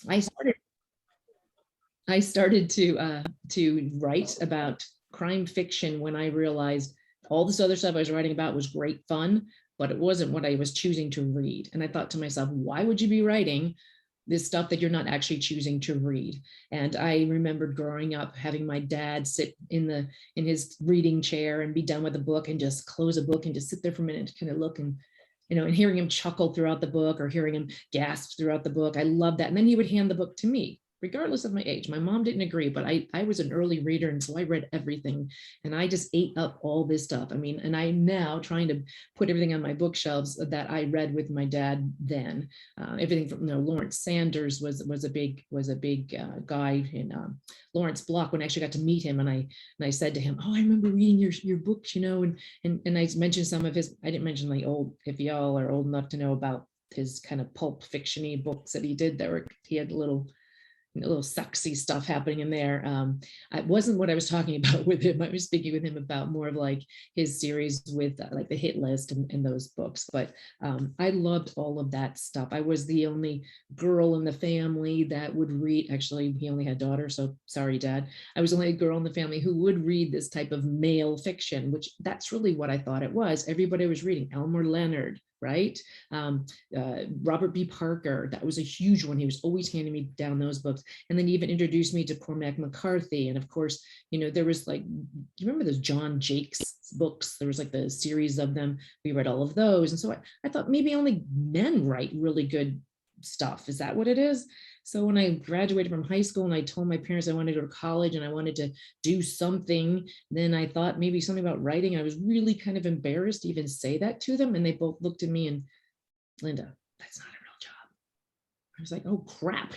I started I started to write about crime fiction when I realized all this other stuff I was writing about was great fun, but it wasn't what I was choosing to read. And I thought to myself, why would you be writing this stuff that you're not actually choosing to read? And I remembered growing up having my dad sit in his reading chair and be done with a book and just close a book and just sit there for a minute and kind of look and and hearing him chuckle throughout the book or hearing him gasp throughout the book. I love that. And then he would hand the book to me, regardless of my age. My mom didn't agree, but I was an early reader. And so I read everything and I just ate up all this stuff. I mean, and I'm now trying to put everything on my bookshelves that I read with my dad then. Everything from, Lawrence Sanders was a big guy in Lawrence Block when I actually got to meet him. And I said to him, oh, I remember reading your books, and I mentioned some of his, I didn't mention like old, if y'all are old enough to know about his kind of pulp fiction-y books that he did, he had little sexy stuff happening in there. It wasn't what I was talking about with him. I was speaking with him about more of like his series with like the hit list and those books. But I loved all of that stuff. I was the only girl in the family that would read. Actually, he only had daughters, so sorry, Dad. I was only a girl in the family who would read this type of male fiction, which that's really what I thought it was. Everybody was reading Elmore Leonard, right? Robert B. Parker, that was a huge one. He was always handing me down those books. And then he even introduced me to Cormac McCarthy. And of course, there was like, do you remember those John Jakes books? There was like the series of them. We read all of those. And so I thought maybe only men write really good stuff. Is that what it is? So when I graduated from high school and I told my parents I wanted to go to college and I wanted to do something, then I thought maybe something about writing. I was really kind of embarrassed to even say that to them. And they both looked at me and, Linda, that's not a real job. I was like, oh crap,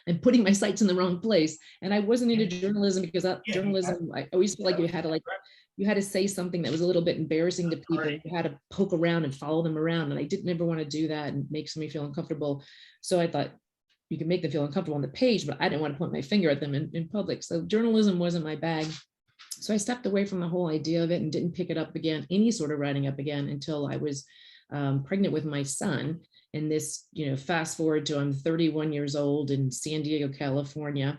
I'm putting my sights in the wrong place. And I wasn't into journalism because journalism, I always feel like you had to say something that was a little bit embarrassing to people. You had to poke around and follow them around. And I didn't ever want to do that and make somebody feel uncomfortable. So I thought you can make them feel uncomfortable on the page, but I didn't want to point my finger at them in public. So journalism wasn't my bag. So I stepped away from the whole idea of it and didn't pick it up again, any sort of writing up again, until I was pregnant with my son. And this, fast forward to I'm 31 years old in San Diego, California,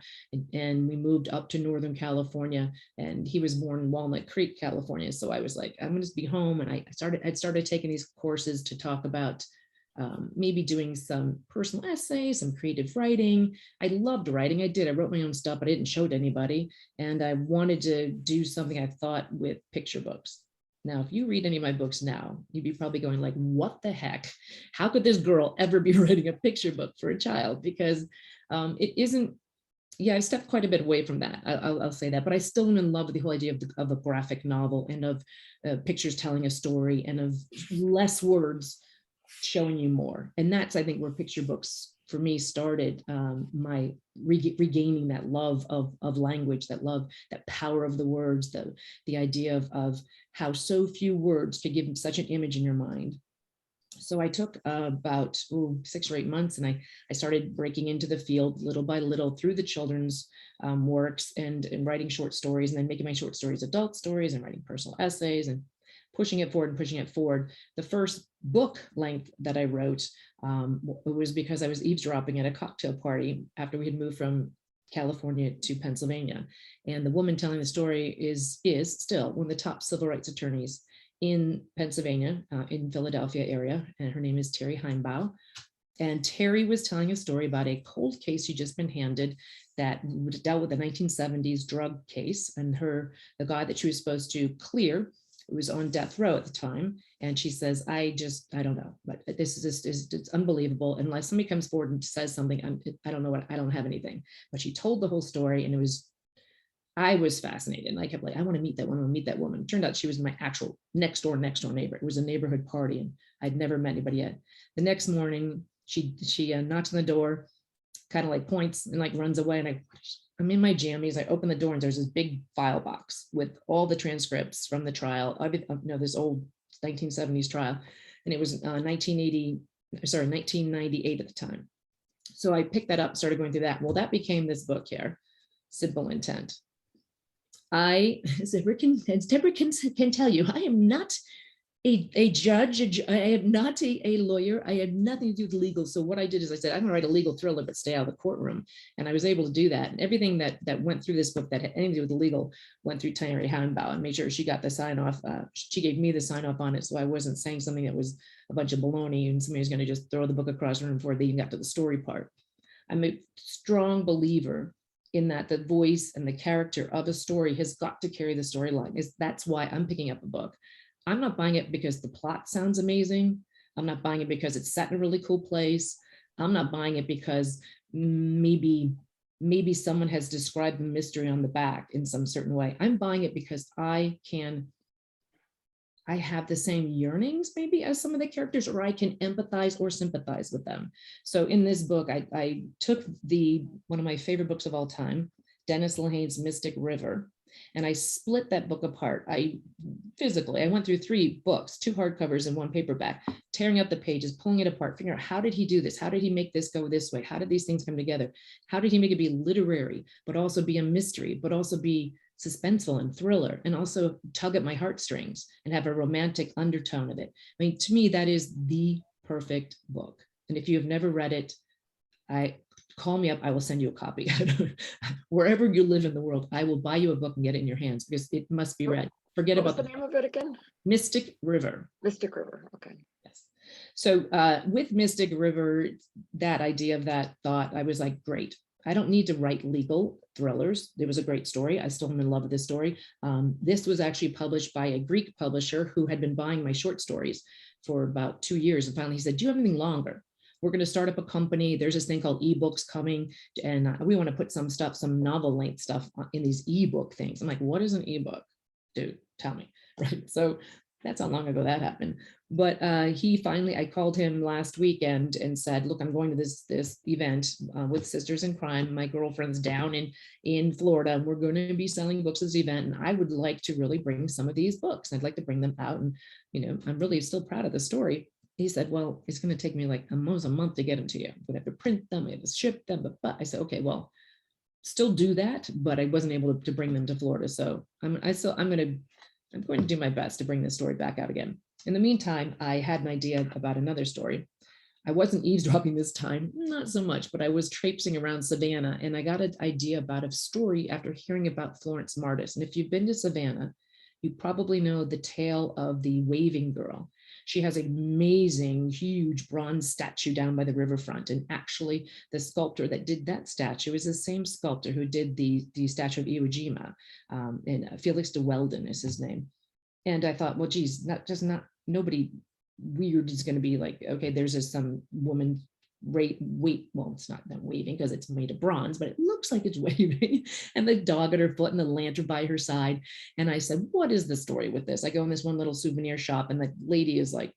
and we moved up to Northern California, and he was born in Walnut Creek, California. So I was like, I'm going to be home. And I'd started taking these courses to talk about maybe doing some personal essays, some creative writing. I loved writing. I wrote my own stuff, but I didn't show it to anybody. And I wanted to do something I thought with picture books. Now, if you read any of my books now, you'd be probably going like, what the heck? How could this girl ever be writing a picture book for a child? Because it isn't, I stepped quite a bit away from that. I'll say that, but I still am in love with the whole idea of a graphic novel and of pictures telling a story and of less words showing you more. And that's, I think, where picture books for me started my regaining that love of language, that power of the words, the idea of how so few words could give such an image in your mind. So I took about 6 or 8 months, and I started breaking into the field little by little through the children's works and writing short stories, and then making my short stories adult stories and writing personal essays and pushing it forward. The first book length that I wrote was because I was eavesdropping at a cocktail party after we had moved from California to Pennsylvania. And the woman telling the story is still one of the top civil rights attorneys in Pennsylvania, in Philadelphia area. And her name is Terry Heimbaugh. And Terry was telling a story about a cold case she'd just been handed that dealt with the 1970s drug case. And the guy that she was supposed to clear was on death row at the time. And she says, I don't know, but this is just, it's unbelievable. Unless somebody comes forward and says something, I don't know I don't have anything. But she told the whole story, and I was fascinated. And I kept like, I want to meet that woman, It turned out she was my actual next door neighbor. It was a neighborhood party, and I'd never met anybody yet. The next morning, she knocks on the door, kind of like points and like runs away. And I'm in my jammies. I open the door, and there's this big file box with all the transcripts from the trial. This old 1970s trial, and it was 1998 at the time. So I picked that up, started going through that. Well, that became this book here, Simple Intent. As Debra can tell you, I am not a judge, I am not a lawyer. I had nothing to do with legal. So what I did is I said, I'm gonna write a legal thriller, but stay out of the courtroom. And I was able to do that. And everything that went through this book that had anything to do with the legal went through Tanya Houdenbaugh and made sure she got the sign off. She gave me the sign off on it. So I wasn't saying something that was a bunch of baloney and somebody was gonna just throw the book across the room before they even got to the story part. I'm a strong believer in that the voice and the character of a story has got to carry the storyline. That's why I'm picking up a book. I'm not buying it because the plot sounds amazing. I'm not buying it because it's set in a really cool place. I'm not buying it because maybe someone has described the mystery on the back in some certain way. I'm buying it because I have the same yearnings maybe as some of the characters, or I can empathize or sympathize with them. So in this book, I took one of my favorite books of all time, Dennis Lehane's Mystic River, and I split that book apart. I went through 3 books, 2 hardcovers and 1 paperback, tearing up the pages, pulling it apart, figuring out how did he do this? How did he make this go this way? How did these things come together? How did he make it be literary, but also be a mystery, but also be suspenseful and thriller, and also tug at my heartstrings and have a romantic undertone of it? I mean, to me, that is the perfect book. And if you have never read it, call me up. I will send you a copy. Wherever you live in the world, I will buy you a book and get it in your hands because it must be read. Forget about the name of it again. Mystic River. Mystic River. Okay. Yes. So with Mystic River, that idea of that thought, I was like, great. I don't need to write legal thrillers. It was a great story. I still am in love with this story. This was actually published by a Greek publisher who had been buying my short stories for about 2 years. And finally he said, do you have anything longer? We're going to start up a company. There's this thing called ebooks coming, and we want to put some novel length stuff in these ebook things. I'm like, what is an ebook? Dude, tell me. Right. So that's how long ago that happened. But I called him last weekend and said, look, I'm going to this event with Sisters in Crime. My girlfriend's down in Florida, and we're going to be selling books at this event. And I would like to really bring some of these books. I'd like to bring them out. And, I'm really still proud of the story. He said, well, it's going to take me like almost a month to get them to you. I'm going to have to print them, I have to ship them. But I said, okay, well, still do that. But I wasn't able to bring them to Florida. So I'm going to do my best to bring this story back out again. In the meantime, I had an idea about another story. I wasn't eavesdropping this time, not so much, but I was traipsing around Savannah, and I got an idea about a story after hearing about Florence Martis. And if you've been to Savannah, you probably know the tale of the Waving Girl. She has an amazing, huge bronze statue down by the riverfront. And actually, the sculptor that did that statue is the same sculptor who did the statue of Iwo Jima. And Felix de Weldon is his name. And I thought, well, geez, nobody weird is going to be like, okay, there's some woman well, it's not them waving because it's made of bronze, but it looks like it's waving, and the dog at her foot and the lantern by her side. And I said, what is the story with this? I go in this one little souvenir shop, and the lady is like,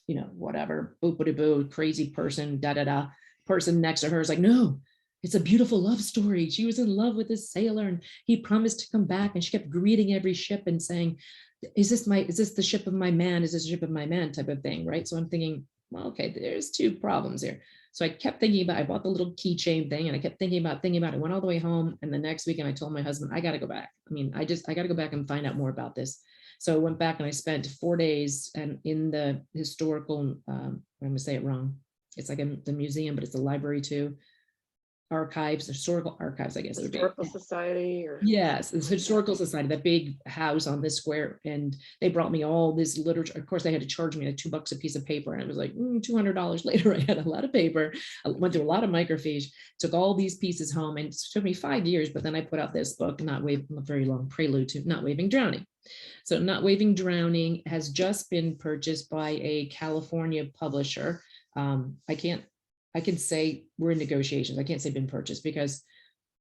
whatever, boop-a-doo-boo, crazy person, da-da-da. Person next to her is like, no, it's a beautiful love story. She was in love with this sailor, and he promised to come back, and she kept greeting every ship and saying, is this the ship of my man? Is this the ship of my man type of thing, right? So I'm thinking, well, okay, there's 2 problems here. So I kept thinking about, I bought the little keychain thing, and I kept thinking about it, went all the way home. And the next weekend I told my husband, I got to go back. I got to go back and find out more about this. So I went back and I spent 4 days and in the historical, I'm going to say it wrong. It's like the museum, but it's a library too. Archives, historical archives, I guess. Historical Society, or yes, it's Historical Society, that big house on this square, and they brought me all this literature. Of course, they had to charge me like $2 a piece of paper, and it was like $200 later. I had a lot of paper. I went through a lot of microfiche, took all these pieces home, and it took me 5 years. But then I put out this book, Not Waving, a very long prelude to Not Waving Drowning. So Not Waving Drowning has just been purchased by a California publisher. I can say we're in negotiations. I can't say been purchased because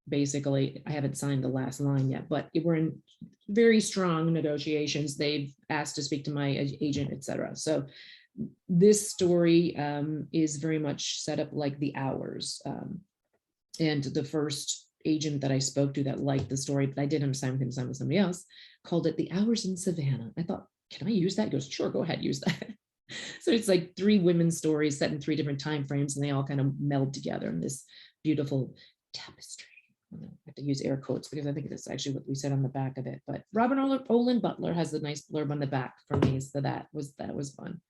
basically I haven't signed the last line yet, but we're in very strong negotiations. They've asked to speak to my agent, etc. So this story is very much set up like The Hours. And the first agent that I spoke to that liked the story, but I did him sign with somebody else, called it The Hours in Savannah. I thought, can I use that? He goes, sure, go ahead, use that. So it's like 3 women's stories set in 3 different time frames, and they all kind of meld together in this beautiful tapestry. I have to use air quotes because I think that's actually what we said on the back of it. But Robert Olin Butler has a nice blurb on the back for me, so that was fun.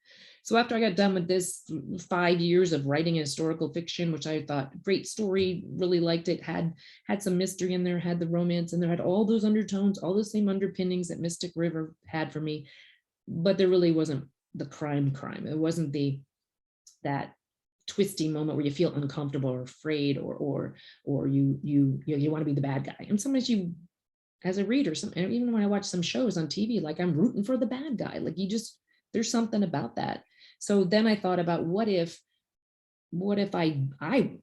So after I got done with this 5 years of writing historical fiction, which I thought great story, really liked it, had some mystery in there, had the romance in there, had all those undertones, all the same underpinnings that Mystic River had for me, but there really wasn't the crime. It wasn't that twisty moment where you feel uncomfortable or afraid or you want to be the bad guy. And sometimes you, as a reader, even when I watch some shows on TV, like I'm rooting for the bad guy. Like there's something about that. So then I thought about what if I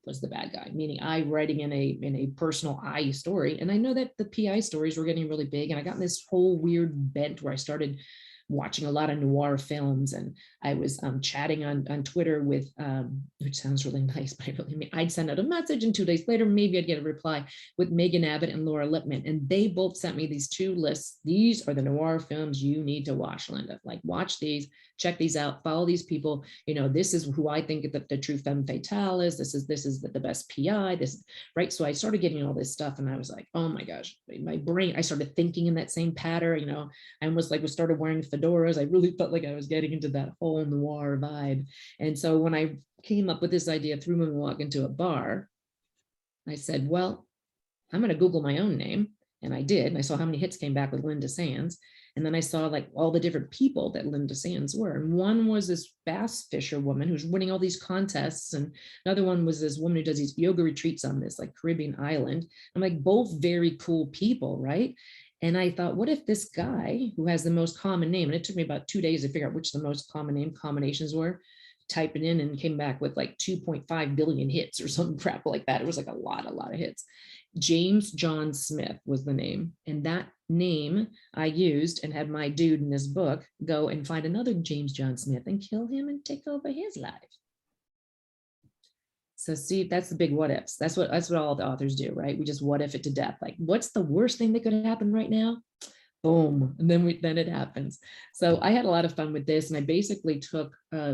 was the bad guy, meaning I writing in a personal I story. And I know that the PI stories were getting really big, and I got in this whole weird bent where I started watching a lot of noir films, and I was chatting on Twitter with, which sounds really nice, but I really mean, I'd send out a message and 2 days later, maybe I'd get a reply, with Megan Abbott and Laura Lippman. And they both sent me these 2 lists. These are the noir films you need to watch, Linda. Like, watch these, check these out, follow these people. You know, this is who I think the true femme fatale is. This is the best PI, this, right? So I started getting all this stuff, and I was like, oh my gosh, my brain, I started thinking in that same pattern. You know, I almost like started wearing fedoras. I really felt like I was getting into that whole noir vibe. And so when I came up with this idea, threw me walk into a bar, I said, well, I'm going to Google my own name. And I did. And I saw how many hits came back with Linda Sands. And then I saw like all the different people that Linda Sands were. And one was this bass fisher woman who's winning all these contests. And another one was this woman who does these yoga retreats on this like Caribbean island. I'm like, both very cool people, right? And I thought, what if this guy who has the most common name, and it took me about 2 days to figure out which the most common name combinations were, type it in and came back with like 2.5 billion hits or some crap like that. It was like a lot of hits. James John Smith was the name. And that name I used and had my dude in this book go and find another James John Smith and kill him and take over his life. So see, that's the big what ifs. That's what all the authors do, right? We just what if it to death. Like, what's the worst thing that could happen right now? Boom, and then it happens. So I had a lot of fun with this, and I basically took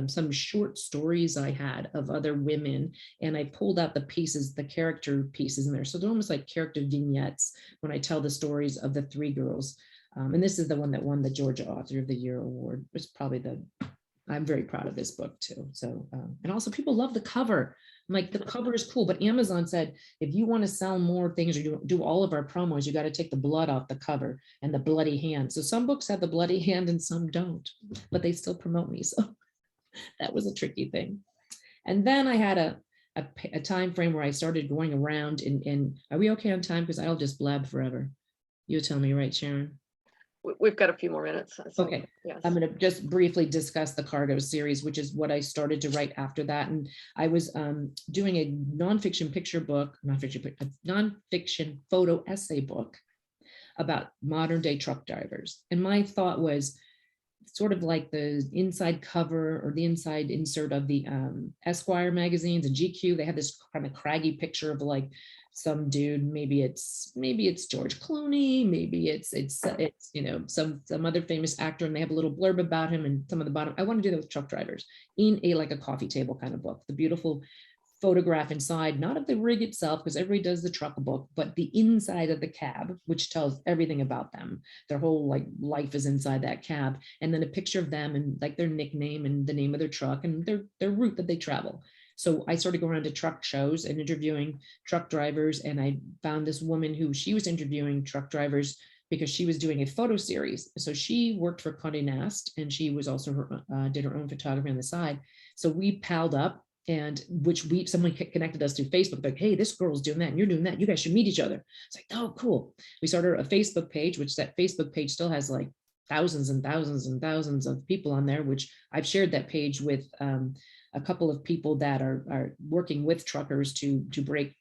some short stories I had of other women, and I pulled out the pieces, the character pieces in there. So they're almost like character vignettes when I tell the stories of the 3 girls. And this is the one that won the Georgia Author of the Year award. It's probably I'm very proud of this book too. So, and also people love the cover. I'm like, the cover is cool, but Amazon said, if you want to sell more things or do all of our promos, you got to take the blood off the cover and the bloody hand. So some books have the bloody hand and some don't, but they still promote me. So that was a tricky thing. And then I had a time frame where I started going around and are we okay on time? Because I'll just blab forever. You tell me, right, Sharon? We've got a few more minutes. So, okay. Yes. I'm going to just briefly discuss the Cargo series, which is what I started to write after that. And I was doing a nonfiction photo essay book about modern day truck drivers. And my thought was sort of like the inside cover or the inside insert of the Esquire magazines and GQ. They have this kind of craggy picture of like some dude, maybe it's George Clooney, maybe it's you know, some other famous actor, and they have a little blurb about him and some of the bottom. I want to do that with truck drivers in like a coffee table kind of book. The beautiful photograph inside, not of the rig itself, because everybody does the truck book, but the inside of the cab, which tells everything about them. Their whole like life is inside that cab, and then a picture of them and like their nickname and the name of their truck and their route that they travel. So I started going around to truck shows and interviewing truck drivers, and I found this woman who she was interviewing truck drivers because she was doing a photo series. So she worked for Condé Nast, and she was also did her own photography on the side. So we palled up, and someone connected us through Facebook, like, hey, this girl's doing that and you're doing that. You guys should meet each other. It's like, oh, cool. We started a Facebook page, which that Facebook page still has like thousands and thousands and thousands of people on there, which I've shared that page with a couple of people that are working with truckers to break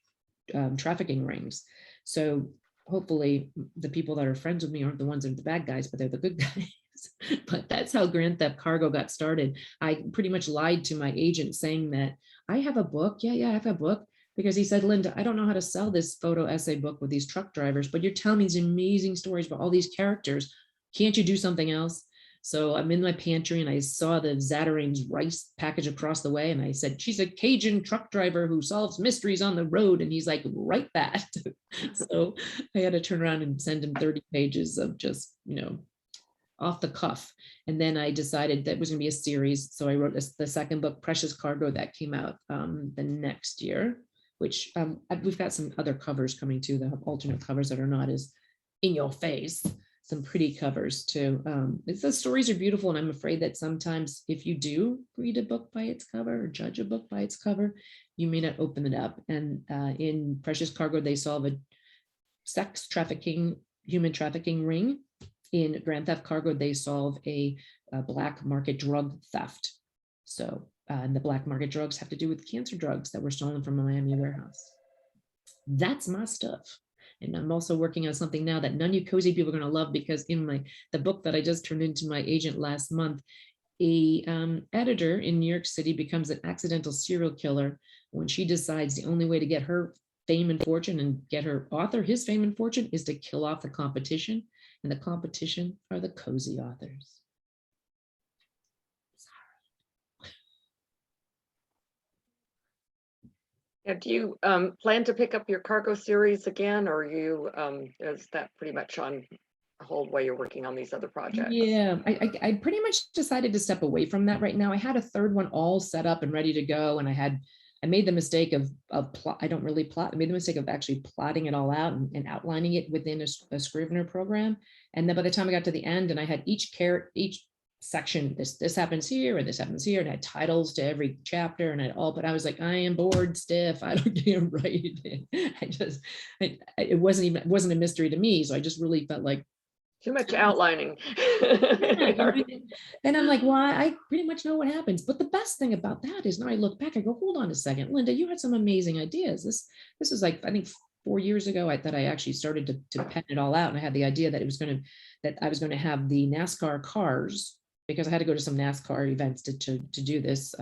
trafficking rings. So hopefully the people that are friends with me aren't the ones that are the bad guys, but they're the good guys. But that's how Grand Theft Cargo got started. I pretty much lied to my agent saying that I have a book. Yeah, I have a book. Because he said, Linda, I don't know how to sell this photo essay book with these truck drivers, but you're telling me these amazing stories about all these characters. Can't you do something else? So I'm in my pantry and I saw the Zatarain's rice package across the way. And I said, she's a Cajun truck driver who solves mysteries on the road. And he's like, write that. So I had to turn around and send him 30 pages of just, off the cuff. And then I decided that was going to be a series. So I wrote the second book, Precious Cargo, that came out the next year, which we've got some other covers coming too, the alternate covers that are not as in your face, some pretty covers too. The stories are beautiful. And I'm afraid that sometimes if you do read a book by its cover or judge a book by its cover, you may not open it up. And in Precious Cargo, they solve a sex trafficking, human trafficking ring. In Grand Theft Cargo, they solve a black market drug theft. So, and the black market drugs have to do with cancer drugs that were stolen from a Miami warehouse. That's my stuff. And I'm also working on something now that none of you cozy people are going to love, because in the book that I just turned into my agent last month, a editor in New York City becomes an accidental serial killer when she decides the only way to get her fame and fortune and get her author his fame and fortune is to kill off the competition. And the competition are the cozy authors. Yeah, do you plan to pick up your cargo series again, or is that pretty much on hold while you're working on these other projects? Yeah, I pretty much decided to step away from that right now. I had a third one all set up and ready to go, and I made the mistake of plot. I don't really plot. I made the mistake of actually plotting it all out and outlining it within a Scrivener program. And then by the time I got to the end, and I had each section, this happens here and this happens here, and I had titles to every chapter and but I was like, I am bored stiff. I don't get it right. It wasn't a mystery to me. So I just really felt like too much outlining. And I'm like, well, I pretty much know what happens. But the best thing about that is now I look back, I go, hold on a second, Linda, you had some amazing ideas. This is like, I think 4 years ago that I actually started to pen it all out. And I had the idea that I was going to have the NASCAR cars, because I had to go to some NASCAR events to do this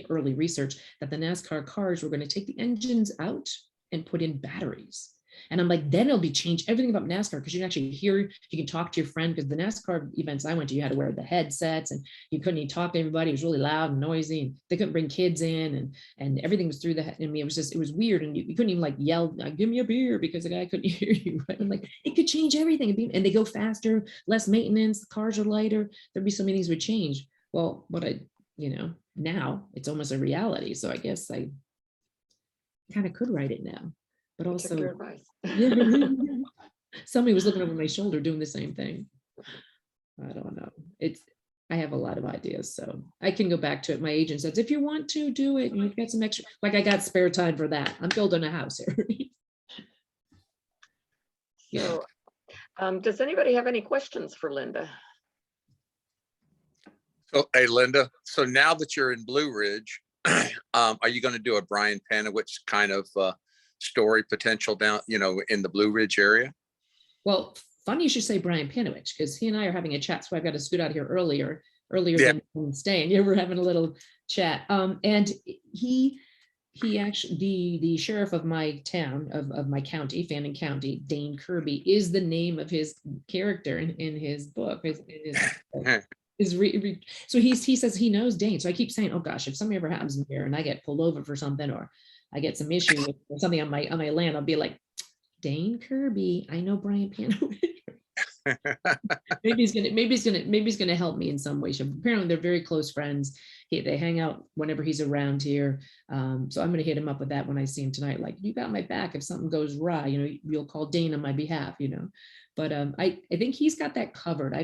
early research, that the NASCAR cars were going to take the engines out and put in batteries. And I'm like, then it'll be changed everything about NASCAR, because you can actually hear, you can talk to your friend, because the NASCAR events I went to, you had to wear the headsets and you couldn't even talk to everybody. It was really loud and noisy, and they couldn't bring kids in, and everything was through I mean, it was weird. And you couldn't even like yell, give me a beer, because the guy couldn't hear you. Right? I'm like, it could change everything. And they go faster, less maintenance, the cars are lighter. There'd be so many things would change. Well, now it's almost a reality. So I guess I kind of could write it now. But also, somebody was looking over my shoulder doing the same thing. I don't know. I have a lot of ideas, so I can go back to it. My agent says, if you want to do it, you've got some extra, like I got spare time for that. I'm building a house here. So, does anybody have any questions for Linda? So, hey, Linda, so now that you're in Blue Ridge, are you going to do a Brian Panowitz kind of story potential down, in the Blue Ridge area? Well, funny you should say Brian Panowitz, because he and I are having a chat. So I've got to scoot out here earlier than staying. Yeah, we're having a little chat. And he actually, the sheriff of my town, of my county, Fannin County, Dane Kirby, is the name of his character in his book. So he says he knows Dane. So I keep saying, oh gosh, if something ever happens in here and I get pulled over for something, or I get some issue with something on my land, I'll be like, Dane Kirby, I know Brian Panowitz. maybe he's gonna help me in some way. Apparently they're very close friends. They hang out whenever he's around here. So I'm gonna hit him up with that when I see him tonight. Like, you got my back if something goes awry, you'll call Dane on my behalf, But I think he's got that covered.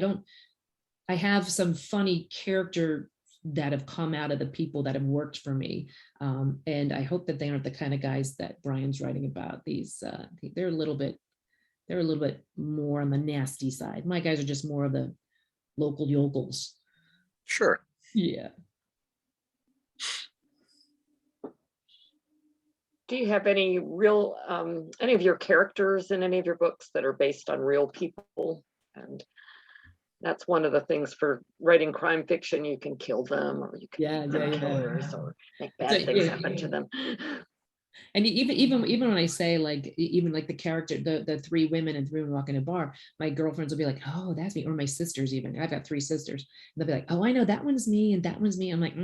I have some funny character that have come out of the people that have worked for me. And I hope that they aren't the kind of guys that Brian's writing about. They're a little bit more on the nasty side. My guys are just more of the local yokels. Sure. Yeah. Do you have any any of your characters in any of your books that are based on real people? And that's one of the things for writing crime fiction. You can kill them, or you can make them killers, or make bad things happen to them. And even when I say like, even like the character, the three women and three women walk in a bar, my girlfriends will be like, oh, that's me. Or my sisters, even. I've got three sisters. They'll be like, oh, I know that one's me and that one's me. I'm like,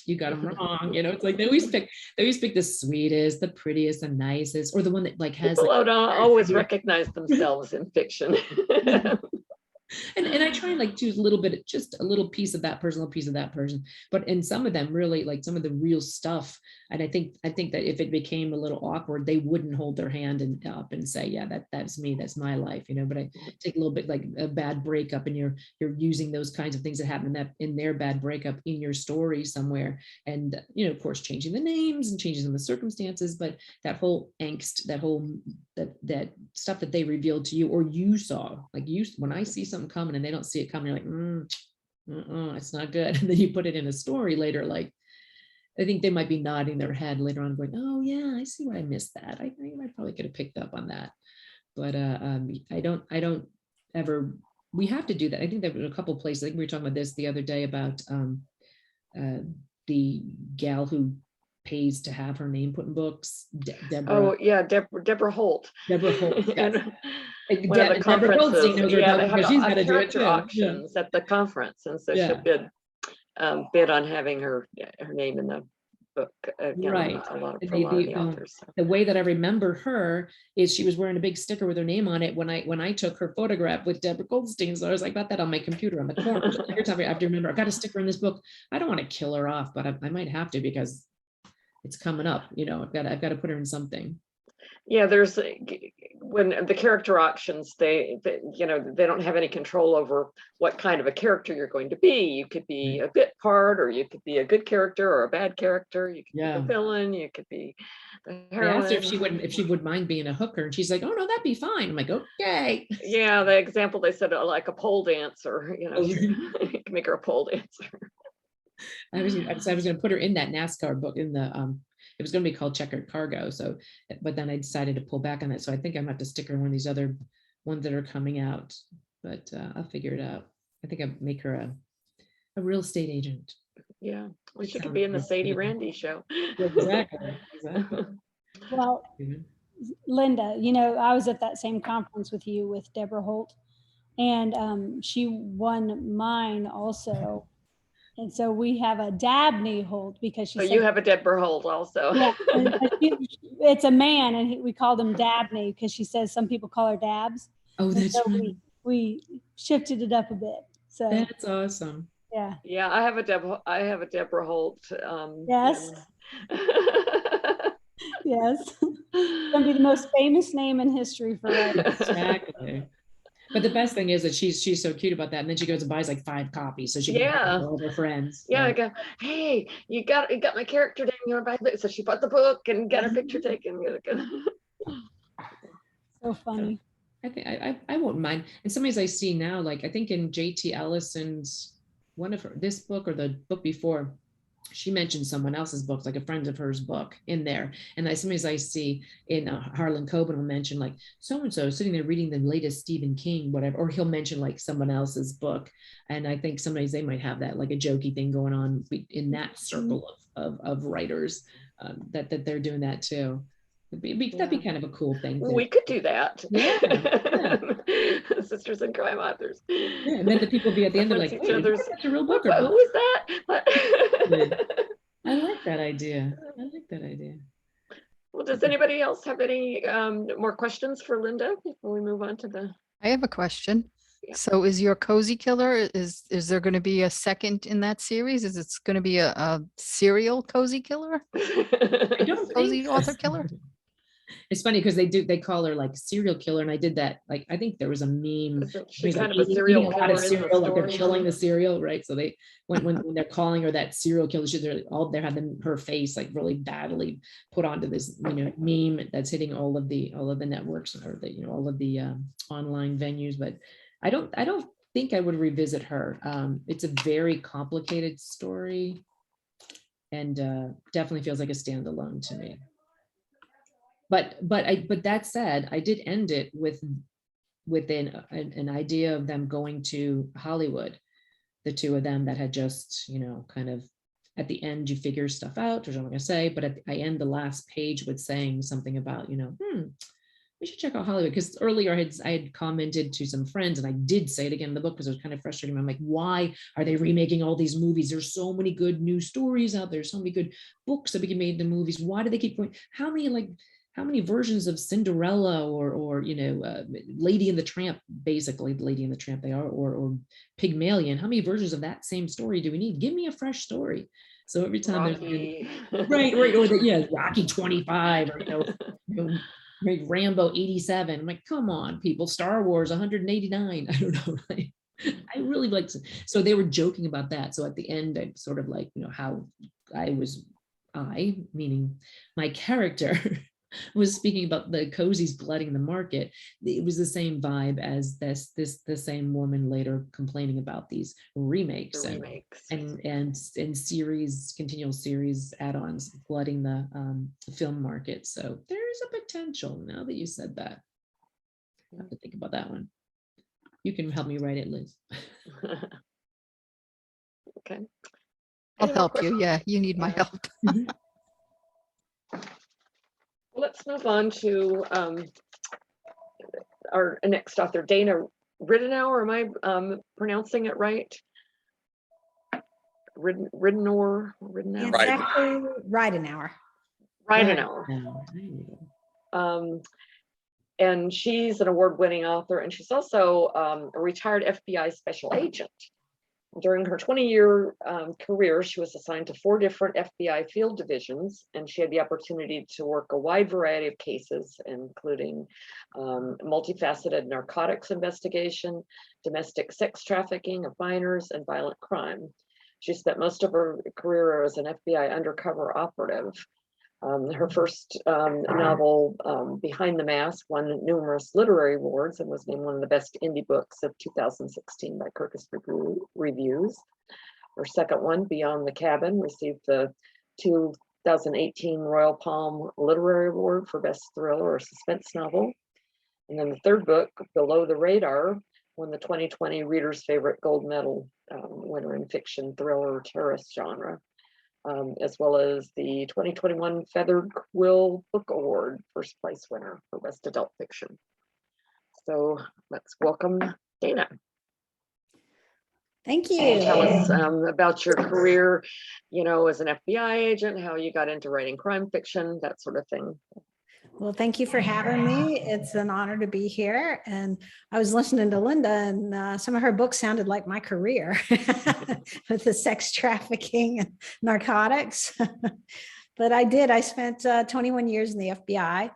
you got them wrong. You know, it's like they always pick the sweetest, the prettiest, the nicest, or the one that like has People like, don't always recognize themselves in fiction. and I try and like choose a little bit, just a little piece of that person, a little piece of that person. But in some of them, really like some of the real stuff. And I think that if it became a little awkward, they wouldn't hold their hand and up and say, yeah, that's me, that's my life, you know. But I take a little bit like a bad breakup, and you're using those kinds of things that happen in their bad breakup in your story somewhere. And you know, of course, changing the names and changing the circumstances, but that whole angst, that stuff that they revealed to you or you saw, like you, when I see something coming and they don't see it coming, you're like, it's not good. And then you put it in a story later, like, I think they might be nodding their head later on going, oh yeah, I see why I missed that. I probably could have picked up on that. But I don't ever, we have to do that. I think there were a couple of places, I think we were talking about this the other day about the gal who pays to have her name put in books. Debra. Oh yeah, Debra Holt. Deborah Holt. Yes. One of the Deborah Goldstein conferences, knows her yeah, about they it, had because she's got to do it character too. auctions at the conference, and so Yeah. she'll bid on having her name in the book again. Right. A lot of And the authors. So. the way that I remember her is she was wearing a big sticker with her name on it when I took her photograph with Deborah Goldstein. So I was like, got that on my computer on the corner. So every time I have to remember, I've got a sticker in this book. I don't want to kill her off, but I might have to, because it's coming up. You know, I've got to put her in something. Yeah, there's when the character auctions, they you know, they don't have any control over what kind of a character you're going to be. You could be a bit part, or you could be a good character or a bad character. You could be the villain. You could be the heroine. I asked her if she would mind being a hooker, and she's like, oh no, that'd be fine. I'm like, okay. Yeah, the example they said, like a pole dancer. You know, you can make her a pole dancer. I was going to put her in that NASCAR book, in the it was going to be called Checkered Cargo. So, but then I decided to pull back on that. So I think I'm going to have to stick her in one of these other ones that are coming out, but I'll figure it out. I think I'd make her a real estate agent. Yeah, well, she could be in the Sadie Randy show. Exactly. Well, Linda, you know, I was at that same conference with you with Deborah Holt, and she won mine also. And so we have a Dabney Holt, because she. So you have a Deborah Holt also. Yeah, it's a man, and we called him Dabney because she says some people call her Dabs. Oh, that's so right. We shifted it up a bit. So that's awesome. Yeah. Yeah, I have a Deborah Holt. Yes. Yes. It's gonna be the most famous name in history for us. Exactly. But the best thing is that she's so cute about that, and then she goes and buys like 5 copies, so she can have all of her friends. Yeah, I go, hey, you got my character name. You want to buy it? So she bought the book and got her picture taken. So funny. I think I won't mind. And some ways I see now, like I think in J.T. Ellison's one of this book or the book before, she mentioned someone else's book, like a friend of hers book in there. And sometimes I see in Harlan Coben will mention like so-and-so sitting there reading the latest Stephen King, whatever, or he'll mention like someone else's book. And I think sometimes they might have that like a jokey thing going on in that circle of writers that they're doing that too. That'd be kind of a cool thing. We could do that. Yeah. Sisters in crime authors. Yeah, and then the people be at the end of like, hey, that's a real book. Who is that? I like that idea. Well, does anybody else have any more questions for Linda before we move on to the? I have a question. Yeah. So is your Cozy Killer, is there going to be a second in that series? Is it going to be a serial Cozy Killer? I don't Cozy author killer? It's funny because they call her like serial killer, and I did that. Like I think there was a meme. She's kind like, of a serial killer. Like they're killing the cereal, right? So they when they're calling her that serial killer, they had her face like really badly put onto this meme that's hitting all of the networks or all of the online venues. But I don't think I would revisit her. It's a very complicated story, and definitely feels like a standalone to me. But that said, I did end it within an idea of them going to Hollywood, the two of them that had just kind of at the end you figure stuff out, which I'm not gonna say, but I end the last page with saying something about, we should check out Hollywood. Because earlier I had commented to some friends, and I did say it again in the book because it was kind of frustrating. I'm like, why are they remaking all these movies? There's so many good new stories out there, so many good books that we can make into movies. Why do they keep going? How many versions of Cinderella or Lady and the Tramp, basically Lady and the Tramp they are, or Pygmalion? How many versions of that same story do we need? Give me a fresh story. So every time Rocky. right, or Rocky 25, or right, Rambo 87. I'm like, come on, people, Star Wars 189. I don't know. Right? I really like to. So they were joking about that. So at the end, I sort of like, how meaning my character was speaking about the cozies glutting the market. It was the same vibe as the same woman later complaining about these remakes, and continual series add-ons glutting the film market. So there's a potential. Now that you said that, I have to think about that one. You can help me write it, Liz. Okay. I'll help you. Yeah, you need my help. Let's move on to our next author, Dana Ridenour. Am I pronouncing it right? Ridenour. It's Right. actually Ridenour. Ridenour. And she's an award-winning author, and she's also a retired FBI special agent. During her 20-year career, she was assigned to 4 different FBI field divisions, and she had the opportunity to work a wide variety of cases, including multifaceted narcotics investigation, domestic sex trafficking of minors, and violent crime. She spent most of her career as an FBI undercover operative. Her first novel, Behind the Mask, won numerous literary awards and was named one of the best indie books of 2016 by Kirkus Reviews. Her second one, Beyond the Cabin, received the 2018 Royal Palm Literary Award for Best Thriller or Suspense Novel. And then the third book, Below the Radar, won the 2020 Reader's Favorite Gold Medal winner in fiction, thriller, terrorist genre. As well as the 2021 Feathered Quill Book Award, first place winner for Best Adult Fiction. So let's welcome Dana. Thank you. Tell us about your career, as an FBI agent, how you got into writing crime fiction, that sort of thing. Well, thank you for having me. It's an honor to be here. And I was listening to Linda, and some of her books sounded like my career with the sex trafficking and narcotics. But I spent 21 years in the FBI.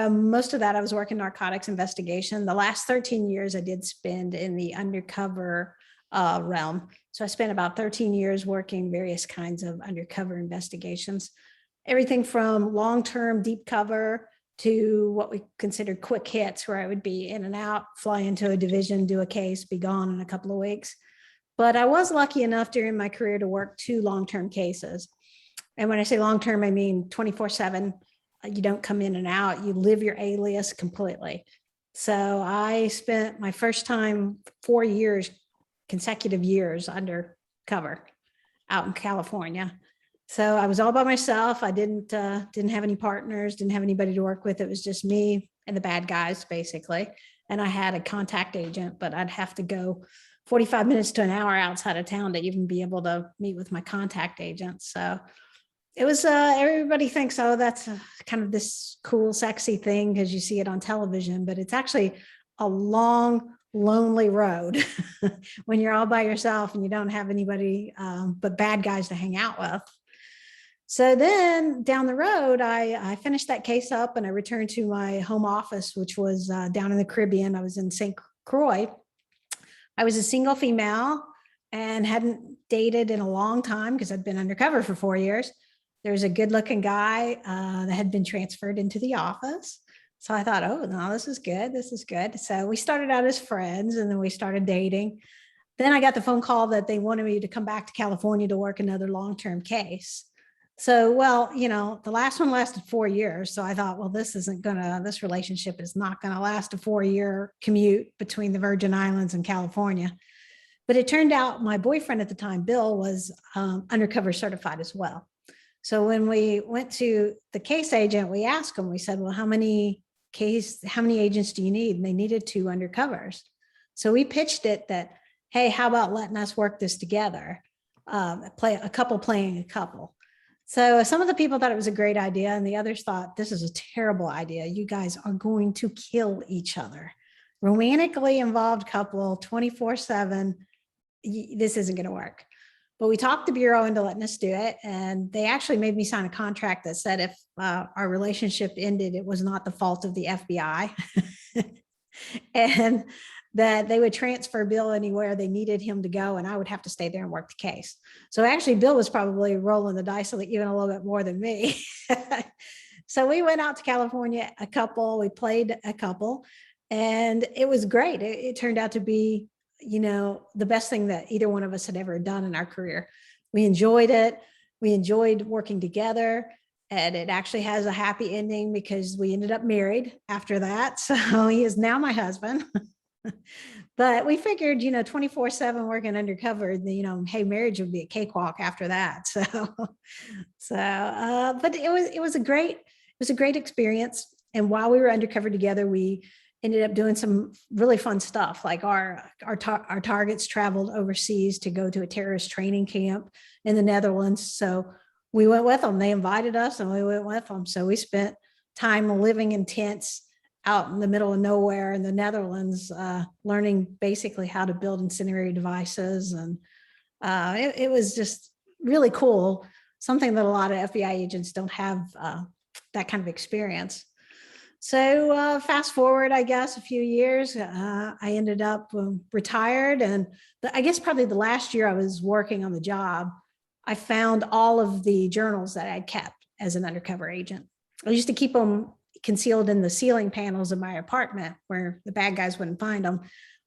Most of that I was working narcotics investigation. The last 13 years I did spend in the undercover realm. So I spent about 13 years working various kinds of undercover investigations. Everything from long-term deep cover to what we considered quick hits, where I would be in and out, fly into a division, do a case, be gone in a couple of weeks. But I was lucky enough during my career to work 2 long-term cases. And when I say long-term, I mean 24/7. You don't come in and out, you live your alias completely. So I spent my first time 4 years, consecutive years undercover out in California. So I was all by myself. I didn't have any partners, didn't have anybody to work with. It was just me and the bad guys, basically. And I had a contact agent, but I'd have to go 45 minutes to an hour outside of town to even be able to meet with my contact agent. So it was, everybody thinks, oh, that's kind of this cool, sexy thing because you see it on television, but it's actually a long, lonely road when you're all by yourself and you don't have anybody but bad guys to hang out with. So then down the road, I finished that case up and I returned to my home office, which was down in the Caribbean. I was in St. Croix. I was a single female and hadn't dated in a long time because I'd been undercover for 4 years. There was a good looking guy that had been transferred into the office. So I thought, oh, no, this is good. This is good. So we started out as friends and then we started dating. Then I got the phone call that they wanted me to come back to California to work another long-term case. So, well, the last one lasted 4 years. So I thought, well, this relationship is not going to last a 4-year commute between the Virgin Islands and California. But it turned out my boyfriend at the time, Bill, was undercover certified as well. So when we went to the case agent, we asked him, we said, well, how many agents do you need? And they needed 2 undercovers. So we pitched it that, hey, how about letting us work this together? Play a couple playing a couple. So some of the people thought it was a great idea, and the others thought this is a terrible idea. You guys are going to kill each other. Romantically involved couple, 24/7. This isn't going to work. But we talked the Bureau into letting us do it. And they actually made me sign a contract that said if our relationship ended, it was not the fault of the FBI. And that they would transfer Bill anywhere they needed him to go, and I would have to stay there and work the case. So actually, Bill was probably rolling the dice even a little bit more than me. So we went out to California, a couple, we played a couple, and it was great. It turned out to be, the best thing that either one of us had ever done in our career. We enjoyed it. We enjoyed working together. And it actually has a happy ending because we ended up married after that. So he is now my husband. But we figured, 24/7 working undercover, hey, marriage would be a cakewalk after that. But it was a great experience. And while we were undercover together, we ended up doing some really fun stuff. Like our targets traveled overseas to go to a terrorist training camp in the Netherlands. So we went with them. They invited us and we went with them. So we spent time living in tents out in the middle of nowhere in the Netherlands, learning basically how to build incendiary devices. And it was just really cool. Something that a lot of FBI agents don't have that kind of experience. So fast forward, I guess, a few years, I ended up retired. And I guess probably the last year I was working on the job, I found all of the journals that I'd kept as an undercover agent. I used to keep them concealed in the ceiling panels of my apartment where the bad guys wouldn't find them.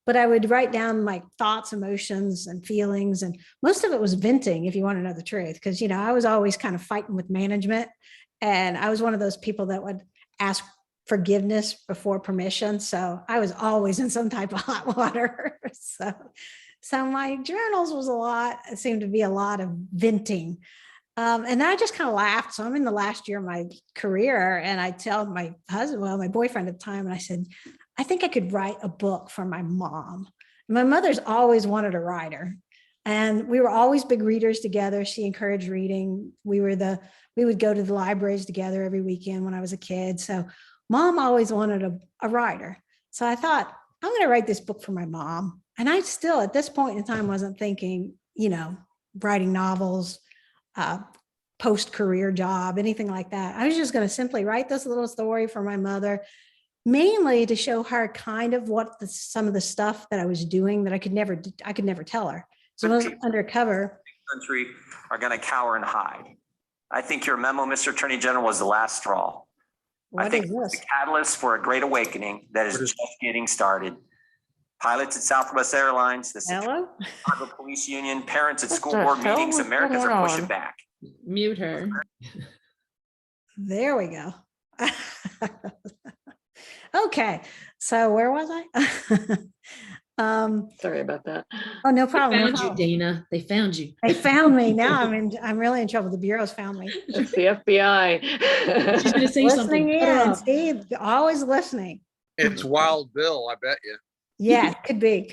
But I would write down my thoughts, emotions, and feelings. And most of it was venting, if you want to know the truth, because, I was always kind of fighting with management. And I was one of those people that would ask forgiveness before permission. So I was always in some type of hot water. So my journals it seemed to be a lot of venting. And I just kind of laughed. So I'm in the last year of my career, and I tell my husband, my boyfriend at the time, and I said, I think I could write a book for my mom. My mother's always wanted a writer, and we were always big readers together. She encouraged reading. We would go to the libraries together every weekend when I was a kid. So Mom always wanted a writer. So I thought, I'm going to write this book for my mom. And I still, at this point in time, wasn't thinking, writing novels, post-career job, anything like that. I was just going to simply write this little story for my mother, mainly to show her kind of some of the stuff that I was doing that I could never tell her. So I was undercover. Country are going to cower and hide. I think your memo, Mr. Attorney General, was the last straw. I think it's the catalyst for a great awakening that is just getting started. Pilots at Southwest Airlines, the Chicago Police Union, parents at school board meetings, Americans are pushing back. Mute her. There we go. Okay, so where was I? Sorry about that. Oh, no problem. They found you, Dana. They found you. They found me. Now I'm really in trouble. The Bureau's found me. It's the FBI. She's going to say Listening something. in. See, always listening. It's Wild Bill, I bet you. Yeah, could be.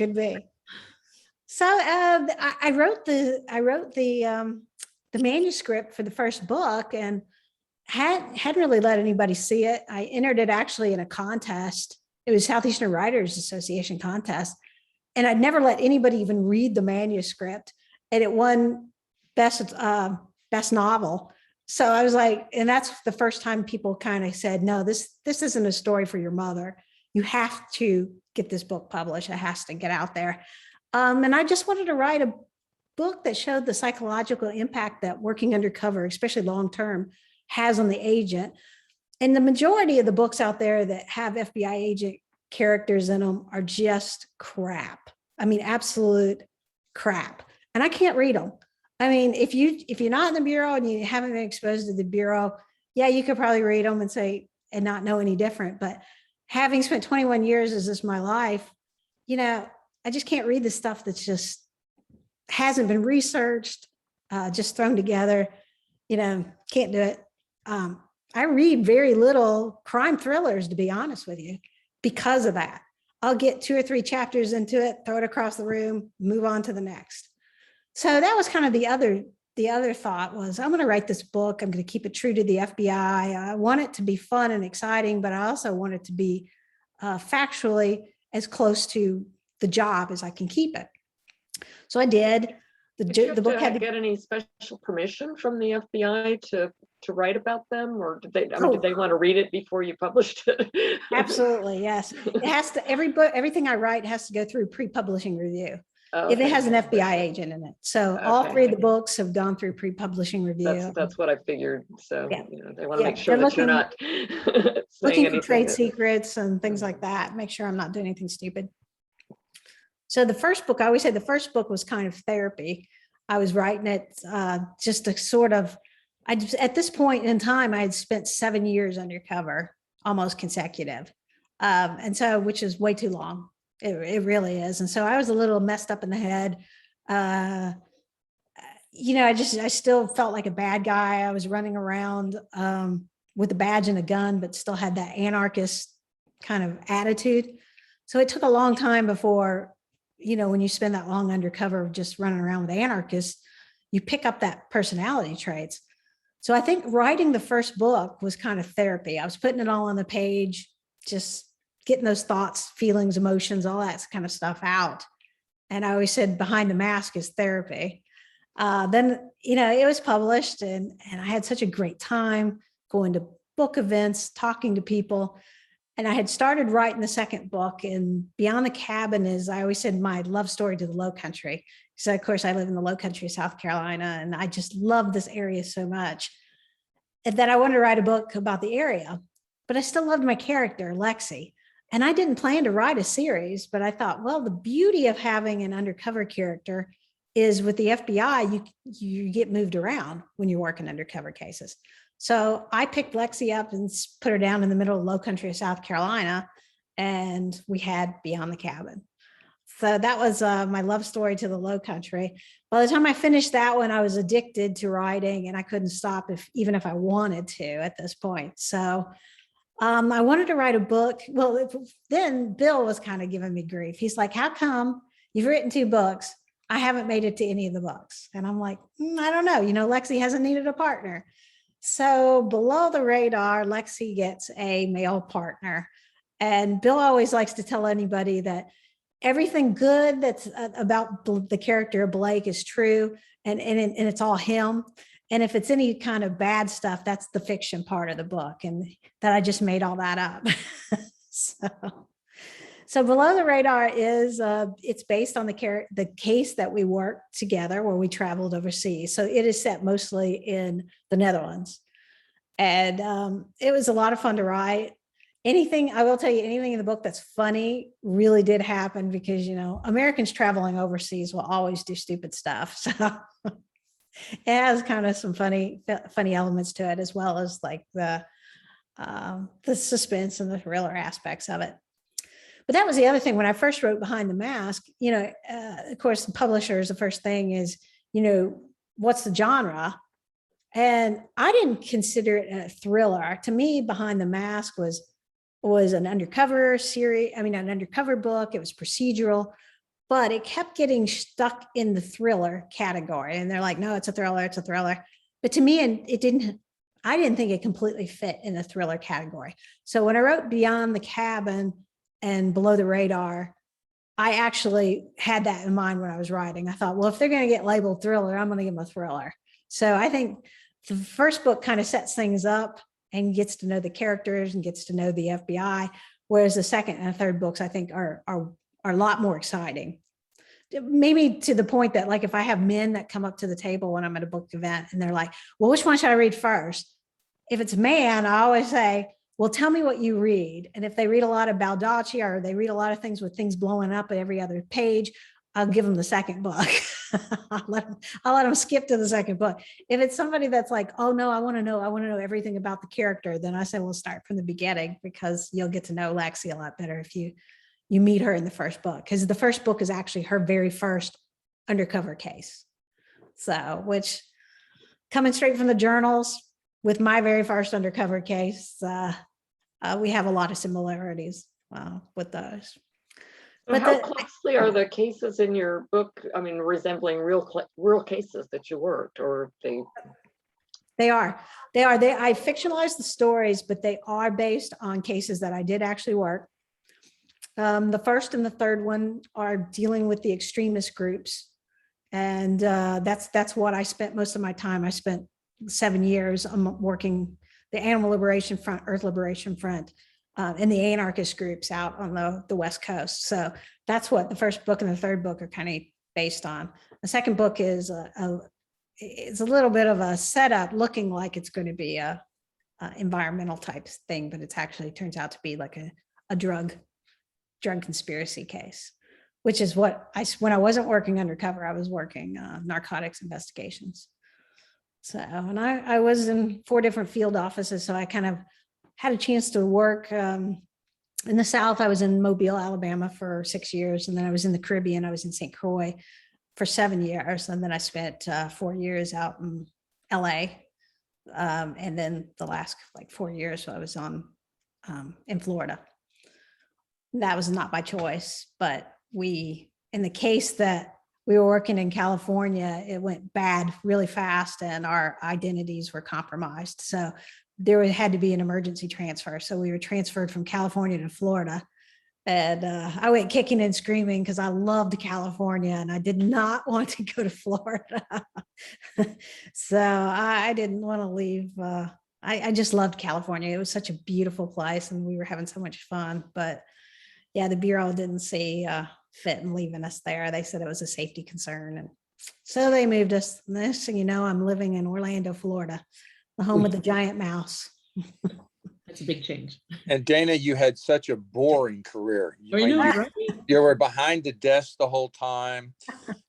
So I wrote the manuscript for the first book and hadn't really let anybody see it. I entered it actually in a contest. It was Southeastern Writers Association contest. And I'd never let anybody even read the manuscript. And it won best novel. So I was like, and that's the first time people kind of said, no, this isn't a story for your mother. You have to get this book published. It has to get out there. And I just wanted to write a book that showed the psychological impact that working undercover, especially long-term, has on the agent. And the majority of the books out there that have FBI agent characters in them are just crap. I mean, absolute crap. And I can't read them. I mean, if you're not in the Bureau and you haven't been exposed to the Bureau, yeah, you could probably read them and not know any different. But having spent 21 years as this my life, I just can't read the stuff that's just hasn't been researched, just thrown together, can't do it. I read very little crime thrillers, to be honest with you, because of that. I'll get 2 or 3 chapters into it, throw it across the room, move on to the next. So that was kind of the other thought was, I'm going to write this book. I'm going to keep it true to the FBI. I want it to be fun and exciting, but I also want it to be factually as close to the job as I can keep it. So I did. Did you the book had to get any special permission from the FBI to write about them, or did they? Did they want to read it before you published it? Absolutely, yes. It has to. Everything I write has to go through pre-publishing review. Okay. If it has an FBI agent in it, so all 3 of the books have gone through pre-publishing review. That's what I figured. So yeah. They want to make sure that you're not looking for trade secrets and things like that. Make sure I'm not doing anything stupid. So the first book, I always say the first book was kind of therapy. I was writing it just to sort of, at this point in time, I had spent 7 years undercover, almost consecutive. And so, which is way too long. It really is. And so I was a little messed up in the head. I still felt like a bad guy. I was running around with a badge and a gun, but still had that anarchist kind of attitude. So it took a long time before, when you spend that long undercover just running around with anarchists, you pick up that personality traits. So I think writing the first book was kind of therapy. I was putting it all on the page, just getting those thoughts, feelings, emotions, all that kind of stuff out. And I always said behind the mask is therapy. Then, it was published and I had such a great time going to book events, talking to people. And I had started writing the second book, and Beyond the Cabin is, I always said, my love story to the Low Country. So of course I live in the Low Country of South Carolina, and I just love this area so much that I wanted to write a book about the area, but I still loved my character, Lexi. And I didn't plan to write a series, but I thought, well, the beauty of having an undercover character is with the FBI, you get moved around when you're working undercover cases. So I picked Lexi up and put her down in the middle of the Low Country of South Carolina, and we had Beyond the Cabin. So that was my love story to the Low Country. By the time I finished that one, I was addicted to writing, and I couldn't stop even if I wanted to at this point. So I wanted to write a book. Well, then Bill was kind of giving me grief. He's like, how come you've written 2 books? I haven't made it to any of the books. And I'm like, I don't know. Lexi hasn't needed a partner. So Below the Radar, Lexi gets a male partner. And Bill always likes to tell anybody that everything good that's about the character of Blake is true, and it's all him. And if it's any kind of bad stuff, that's the fiction part of the book, and that I just made all that up. So Below the Radar is, it's based on the case that we worked together where we traveled overseas. So it is set mostly in the Netherlands. And it was a lot of fun to write. I will tell you, anything in the book that's funny really did happen because, Americans traveling overseas will always do stupid stuff. So it has kind of some funny elements to it, as well as like the suspense and the thriller aspects of it. But that was the other thing. When I first wrote Behind the Mask, of course, the publishers, the first thing is, what's the genre? And I didn't consider it a thriller. To me, Behind the Mask was an undercover series. an undercover book. It was procedural, but it kept getting stuck in the thriller category. And they're like, no, it's a thriller. It's a thriller. But to me, I didn't think it completely fit in the thriller category. So when I wrote Beyond the Cabin and Below the Radar, I actually had that in mind when I was writing. I thought, well, if they're going to get labeled thriller, I'm going to give them a thriller. So I think the first book kind of sets things up and gets to know the characters and gets to know the FBI, whereas the second and third books, I think, are a lot more exciting. Maybe to the point that, like, if I have men that come up to the table when I'm at a book event and they're like, well, which one should I read first? If it's a man, I always say, well, tell me what you read. And if they read a lot of Baldacci or they read a lot of things with things blowing up at every other page, I'll give them the second book. I'll let them skip to the second book. If it's somebody that's like, oh no, I want to know everything about the character, then I say, we'll start from the beginning, because you'll get to know Lexi a lot better if you meet her in the first book, because the first book is actually her very first undercover case. So, which coming straight from the journals with my very first undercover case, we have a lot of similarities with those. So how closely are the cases in your book, I mean, resembling real cases that you worked, or They are. I fictionalized the stories, but they are based on cases that I did actually work. The first and the third one are dealing with the extremist groups. And that's what I spent most of my time. I spent 7 years working the Animal Liberation Front, Earth Liberation Front, and the anarchist groups out on the West Coast. So that's what the first book and the third book are kind of based on. The second book is it's a little bit of a setup, looking like it's going to be a environmental type thing, but it's actually turns out to be like a drug conspiracy case, which is what when I wasn't working undercover, I was working narcotics investigations. So, and I was in 4 different field offices, so I kind of had a chance to work in the South. I was in Mobile, Alabama for 6 years, and then I was in the Caribbean. I was in St. Croix for 7 years, and then I spent 4 years out in LA, and then the last like 4 years I was in Florida. That was not by choice, but in the case that we were working in California, it went bad really fast and our identities were compromised. So there had to be an emergency transfer. So we were transferred from California to Florida. And I went kicking and screaming because I loved California and I did not want to go to Florida. So I didn't want to leave. I just loved California. It was such a beautiful place and we were having so much fun. But yeah, the Bureau didn't see fit in leaving us there. They said it was a safety concern. And so they moved us. And next thing you know, I'm living in Orlando, Florida, the home of the giant mouse. That's a big change. And Dana, you had such a boring career. Right? You were behind the desk the whole time.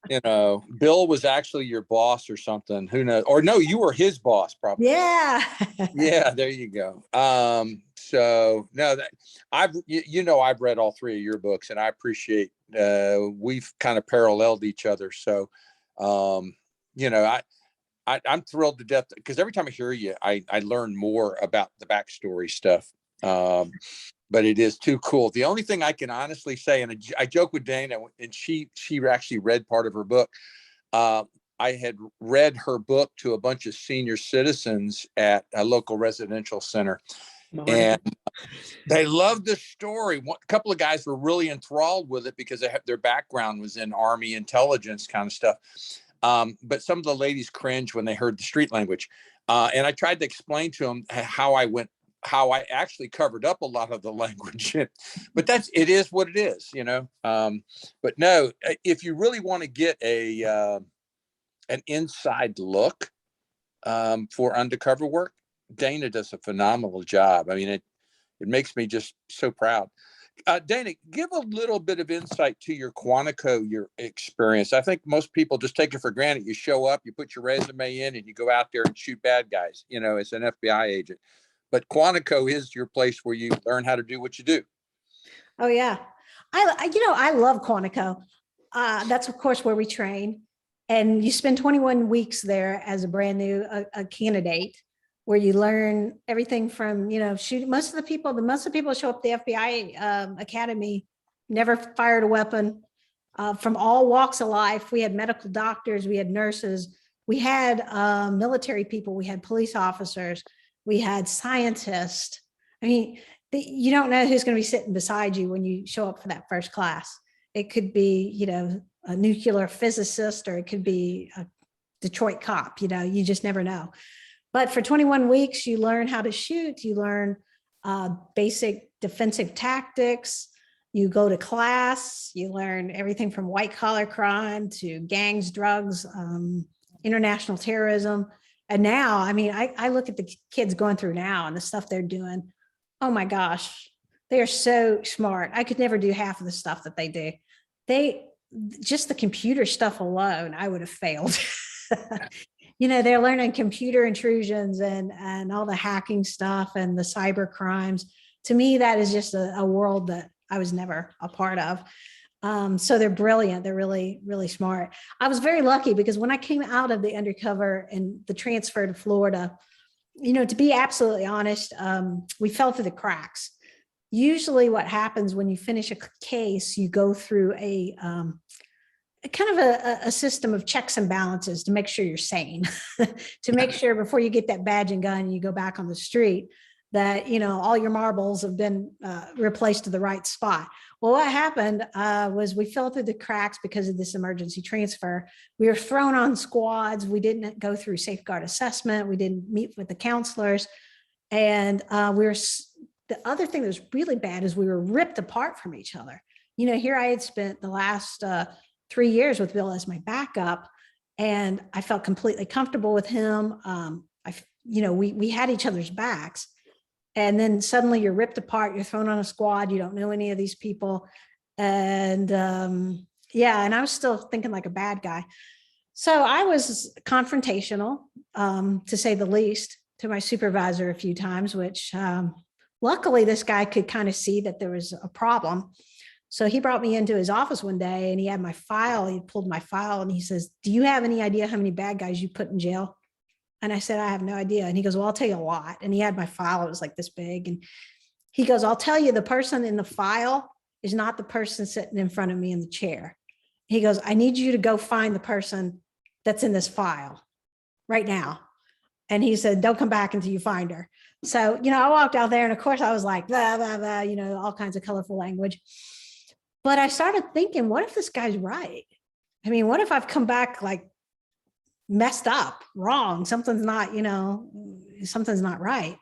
You know, Bill was actually your boss or something. Who knows? Or no, you were his boss, probably. Yeah. Yeah, there you go. So no, that I've read all 3 of your books, and I appreciate we've kind of paralleled each other. So I'm thrilled to death because every time I hear you, I learn more about the backstory stuff. But it is too cool. The only thing I can honestly say, and I joke with Dana, and she actually read part of her book. I had read her book to a bunch of senior citizens at a local residential center. And they loved the story. A couple of guys were really enthralled with it because their background was in Army intelligence kind of stuff. But some of the ladies cringed when they heard the street language. And I tried to explain to them how I actually covered up a lot of the language. But it is what it is, you know. But no, if you really want to get an inside look for undercover work, Dana does a phenomenal job. I mean, it makes me just so proud. Dana, give a little bit of insight to your Quantico, your experience. I think most people just take it for granted. You show up, you put your resume in, and you go out there and shoot bad guys, you know, as an FBI agent. But Quantico is your place where you learn how to do what you do. Oh, yeah. I love Quantico. That's, of course, where we train. And you spend 21 weeks there as a brand new a candidate, where you learn everything from, shooting. Most of the people show up at the FBI Academy, never fired a weapon, from all walks of life. We had medical doctors, we had nurses, we had military people, we had police officers, we had scientists. I mean, you don't know who's going to be sitting beside you when you show up for that first class. It could be, a nuclear physicist, or it could be a Detroit cop, you just never know. But for 21 weeks, you learn how to shoot, you learn basic defensive tactics, you go to class, you learn everything from white collar crime to gangs, drugs, international terrorism. And now, I mean, I look at the kids going through now and the stuff they're doing. Oh my gosh, they are so smart. I could never do half of the stuff that they do. Just the computer stuff alone, I would have failed. They're learning computer intrusions and all the hacking stuff and the cyber crimes. To me, that is just a world that I was never a part of. So they're brilliant. They're really, really smart. I was very lucky because when I came out of the undercover and the transfer to Florida, to be absolutely honest, we fell through the cracks. Usually what happens when you finish a case, you go through a kind of a system of checks and balances to make sure you're sane, to make sure before you get that badge and gun and you go back on the street that, all your marbles have been replaced to the right spot. Well, what happened was we fell through the cracks because of this emergency transfer. We were thrown on squads. We didn't go through safeguard assessment. We didn't meet with the counselors. And the other thing that was really bad is we were ripped apart from each other. Here I had spent the last 3 years with Bill as my backup, and I felt completely comfortable with him. We had each other's backs, and then suddenly you're ripped apart. You're thrown on a squad. You don't know any of these people, and and I was still thinking like a bad guy. So I was confrontational, to say the least, to my supervisor a few times, which luckily this guy could kind of see that there was a problem. So he brought me into his office one day and he had my file. He pulled my file and he says, "Do you have any idea how many bad guys you put in jail?" And I said, "I have no idea." And he goes, "Well, I'll tell you a lot." And he had my file. It was like this big. And he goes, "I'll tell you, the person in the file is not the person sitting in front of me in the chair." He goes, "I need you to go find the person that's in this file right now." And he said, "Don't come back until you find her." So, I walked out there and of course I was like, blah, blah, blah, all kinds of colorful language. But I started thinking, what if this guy's right? I mean, what if I've come back like messed up, wrong? Something's not, something's not right.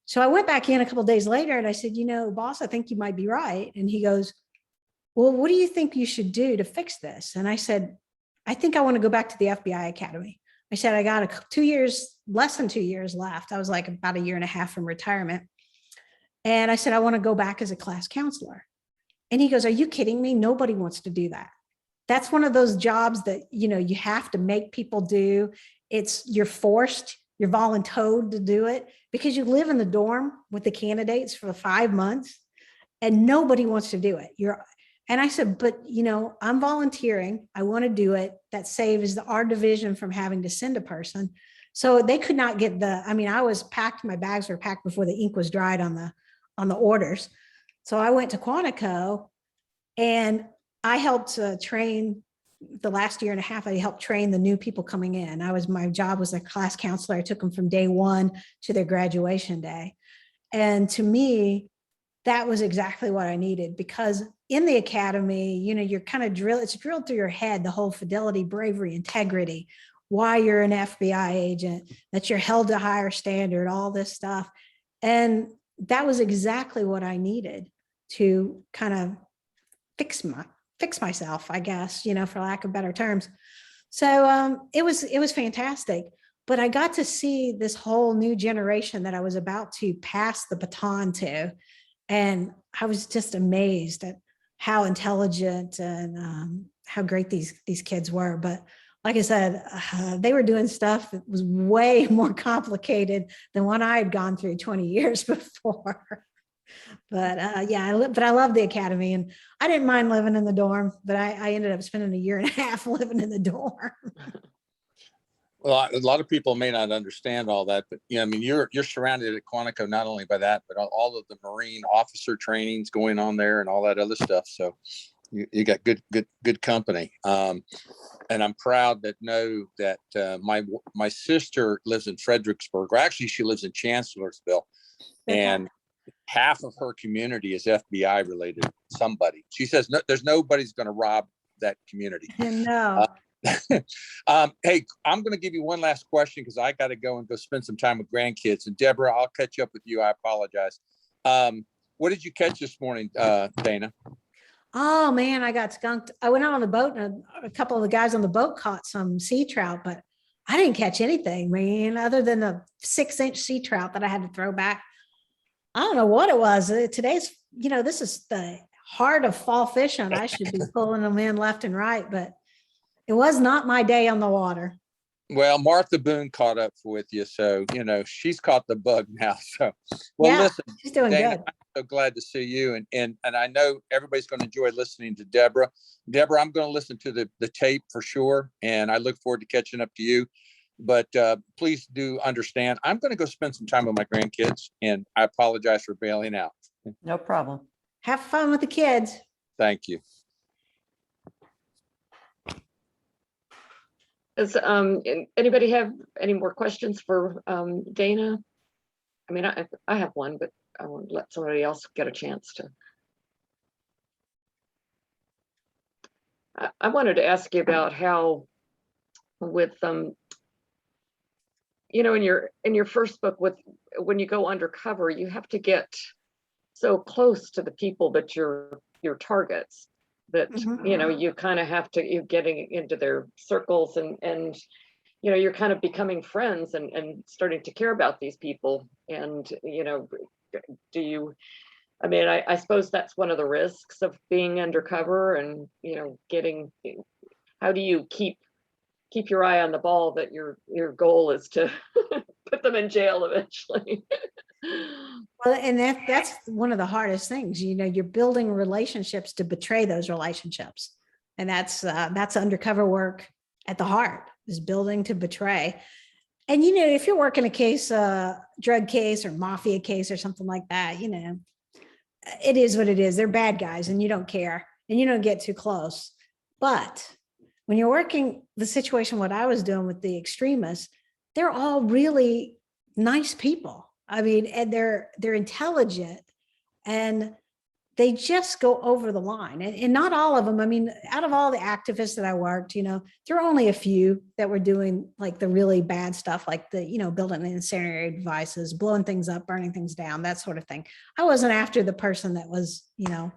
So I went back in a couple of days later and I said, "Boss, I think you might be right." And he goes, "Well, what do you think you should do to fix this?" And I said, "I think I want to go back to the FBI Academy." I said, "I got 2 years, less than 2 years left." I was like about a year and a half from retirement. And I said, "I want to go back as a class counselor." And he goes, "Are you kidding me? Nobody wants to do that. That's one of those jobs that, you have to make people do. You're forced, you're voluntold to do it because you live in the dorm with the candidates for 5 months and nobody wants to do it." And I said, "But, I'm volunteering. I want to do it. That saves our division from having to send a person." So they could not get I was packed, my bags were packed before the ink was dried on the orders. So I went to Quantico and I helped train the last year and a half. I helped train the new people coming in. My job was a class counselor. I took them from day one to their graduation day. And to me, that was exactly what I needed because in the academy, you're kind of it's drilled through your head, the whole fidelity, bravery, integrity, why you're an FBI agent, that you're held to a higher standard, all this stuff. And that was exactly what I needed to kind of fix myself, I guess, for lack of better terms. So it was fantastic. But I got to see this whole new generation that I was about to pass the baton to. And I was just amazed at how intelligent and how great these kids were. But like I said, they were doing stuff that was way more complicated than what I had gone through 20 years before. But I love the academy and I didn't mind living in the dorm, but I ended up spending a year and a half living in the dorm. Well, a lot of people may not understand all that, but you're surrounded at Quantico not only by that, but all of the Marine officer trainings going on there and all that other stuff. So you got good company. And I'm proud to know that my sister lives in Fredericksburg, or actually she lives in Chancellorsville, and half of her community is FBI related. Somebody, she says, there's nobody's going to rob that community. No. Hey, I'm going to give you one last question because I got to go spend some time with grandkids. And Deborah, I'll catch up with you. I apologize. What did you catch this morning, Dana? Oh man, I got skunked. I went out on the boat and a couple of the guys on the boat caught some sea trout, but I didn't catch anything, man, other than a 6-inch sea trout that I had to throw back. I don't know what it was. Today's, this is the heart of fall fishing. I should be pulling them in left and right, but it was not my day on the water. Well, Martha Boone caught up with you, so you know she's caught the bug now. So, well, Yeah, listen, she's doing Dana, good. I'm so glad to see you, and I know everybody's going to enjoy listening to Deborah. Deborah, I'm going to listen to the tape for sure, and I look forward to catching up to you. But please do understand, I'm going to go spend some time with my grandkids, and I apologize for bailing out. No problem. Have fun with the kids. Thank you. Does anybody have any more questions for Dana? I mean, I have one, but I won't let somebody else get a chance to. I wanted to ask you about how with you know, in your first book, with when you go undercover, you have to get so close to the people that your targets that you know you kind of have to, you're getting into their circles and you know you're kind of becoming friends and starting to care about these people. And you know, do you, I mean, I suppose that's one of the risks of being undercover, and you know, getting, how do you keep your eye on the ball that your goal is to put them in jail eventually? Well, and that's one of the hardest things. You know, you're building relationships to betray those relationships, and that's undercover work at the heart, is building to betray. And you know, if you're working a case, drug case or mafia case or something like that, you know, it is what it is. They're bad guys, and you don't care, and you don't get too close. But when you're working the situation, what I was doing with the extremists, they're all really nice people. I mean, and they're intelligent, and they just go over the line. And not all of them. I mean, out of all the activists that I worked, you know, there are only a few that were doing like the really bad stuff, like the, you know, building incendiary devices, blowing things up, burning things down, that sort of thing. I wasn't after the person that was, you know,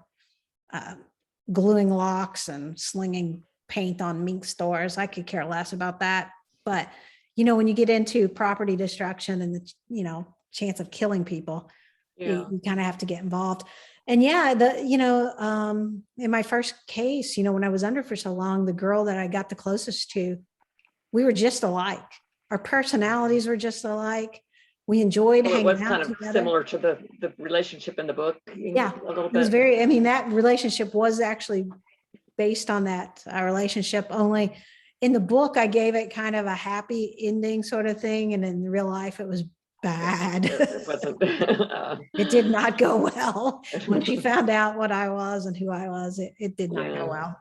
gluing locks and slinging paint on mink stores. I could care less about that. But, you know, when you get into property destruction and the, you know, chance of killing people, you kind of have to get involved. And yeah, you know, in my first case, you know, when I was under for so long, the girl that I got the closest to, we were just alike. Our personalities were just alike. We enjoyed hanging out together. It was kind of similar to the relationship in the book. Yeah, a little bit. It was very, I mean, that relationship was actually based on that relationship. Only in the book, I gave it kind of a happy ending sort of thing. And in real life, it was bad. It wasn't. It did not go well. When she found out what I was and who I was, it did not go well.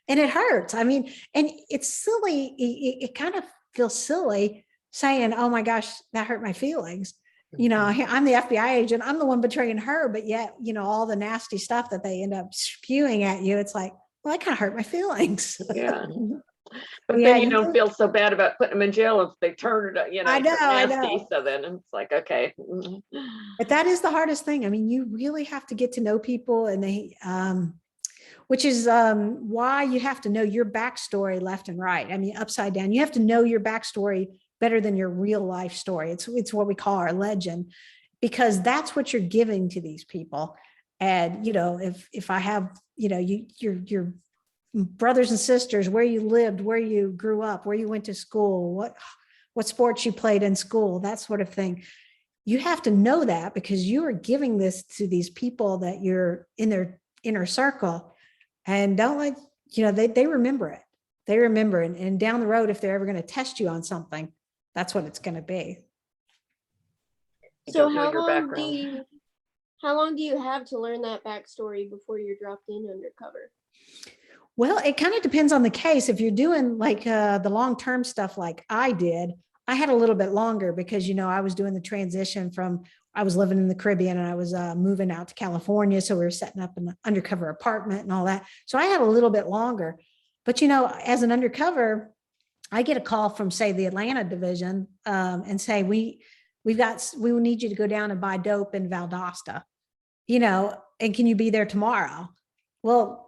And it hurts. I mean, and it's silly. It kind of feels silly saying, oh my gosh, that hurt my feelings. You know, I'm the FBI agent. I'm the one betraying her, but yet, you know, all the nasty stuff that they end up spewing at you, it's like, well, that kind of hurt my feelings. Yeah. But then you don't feel so bad about putting them in jail if they turn it, you know, nasty. So then it's like, okay. But that is the hardest thing. I mean, you really have to get to know people, and they, which is why you have to know your backstory left and right. I mean, upside down. You have to know your backstory better than your real life story. It's what we call our legend, because that's what you're giving to these people. And, you know, if I have, you know, your brothers and sisters, where you lived, where you grew up, where you went to school, what sports you played in school, that sort of thing. You have to know that, because you are giving this to these people that you're in their inner circle, and don't let, you know, they remember it. They remember it. And down the road, if they're ever going to test you on something, that's what it's going to be. So how long do you have to learn that backstory before you're dropped in undercover? Well, it kind of depends on the case. If you're doing like the long-term stuff like I did, I had a little bit longer, because, you know, I was doing the transition from, I was living in the Caribbean and I was moving out to California. So we were setting up an undercover apartment and all that. So I had a little bit longer. But, you know, as an undercover, I get a call from, say, the Atlanta division and say, we need you to go down and buy dope in Valdosta, you know, and can you be there tomorrow? Well,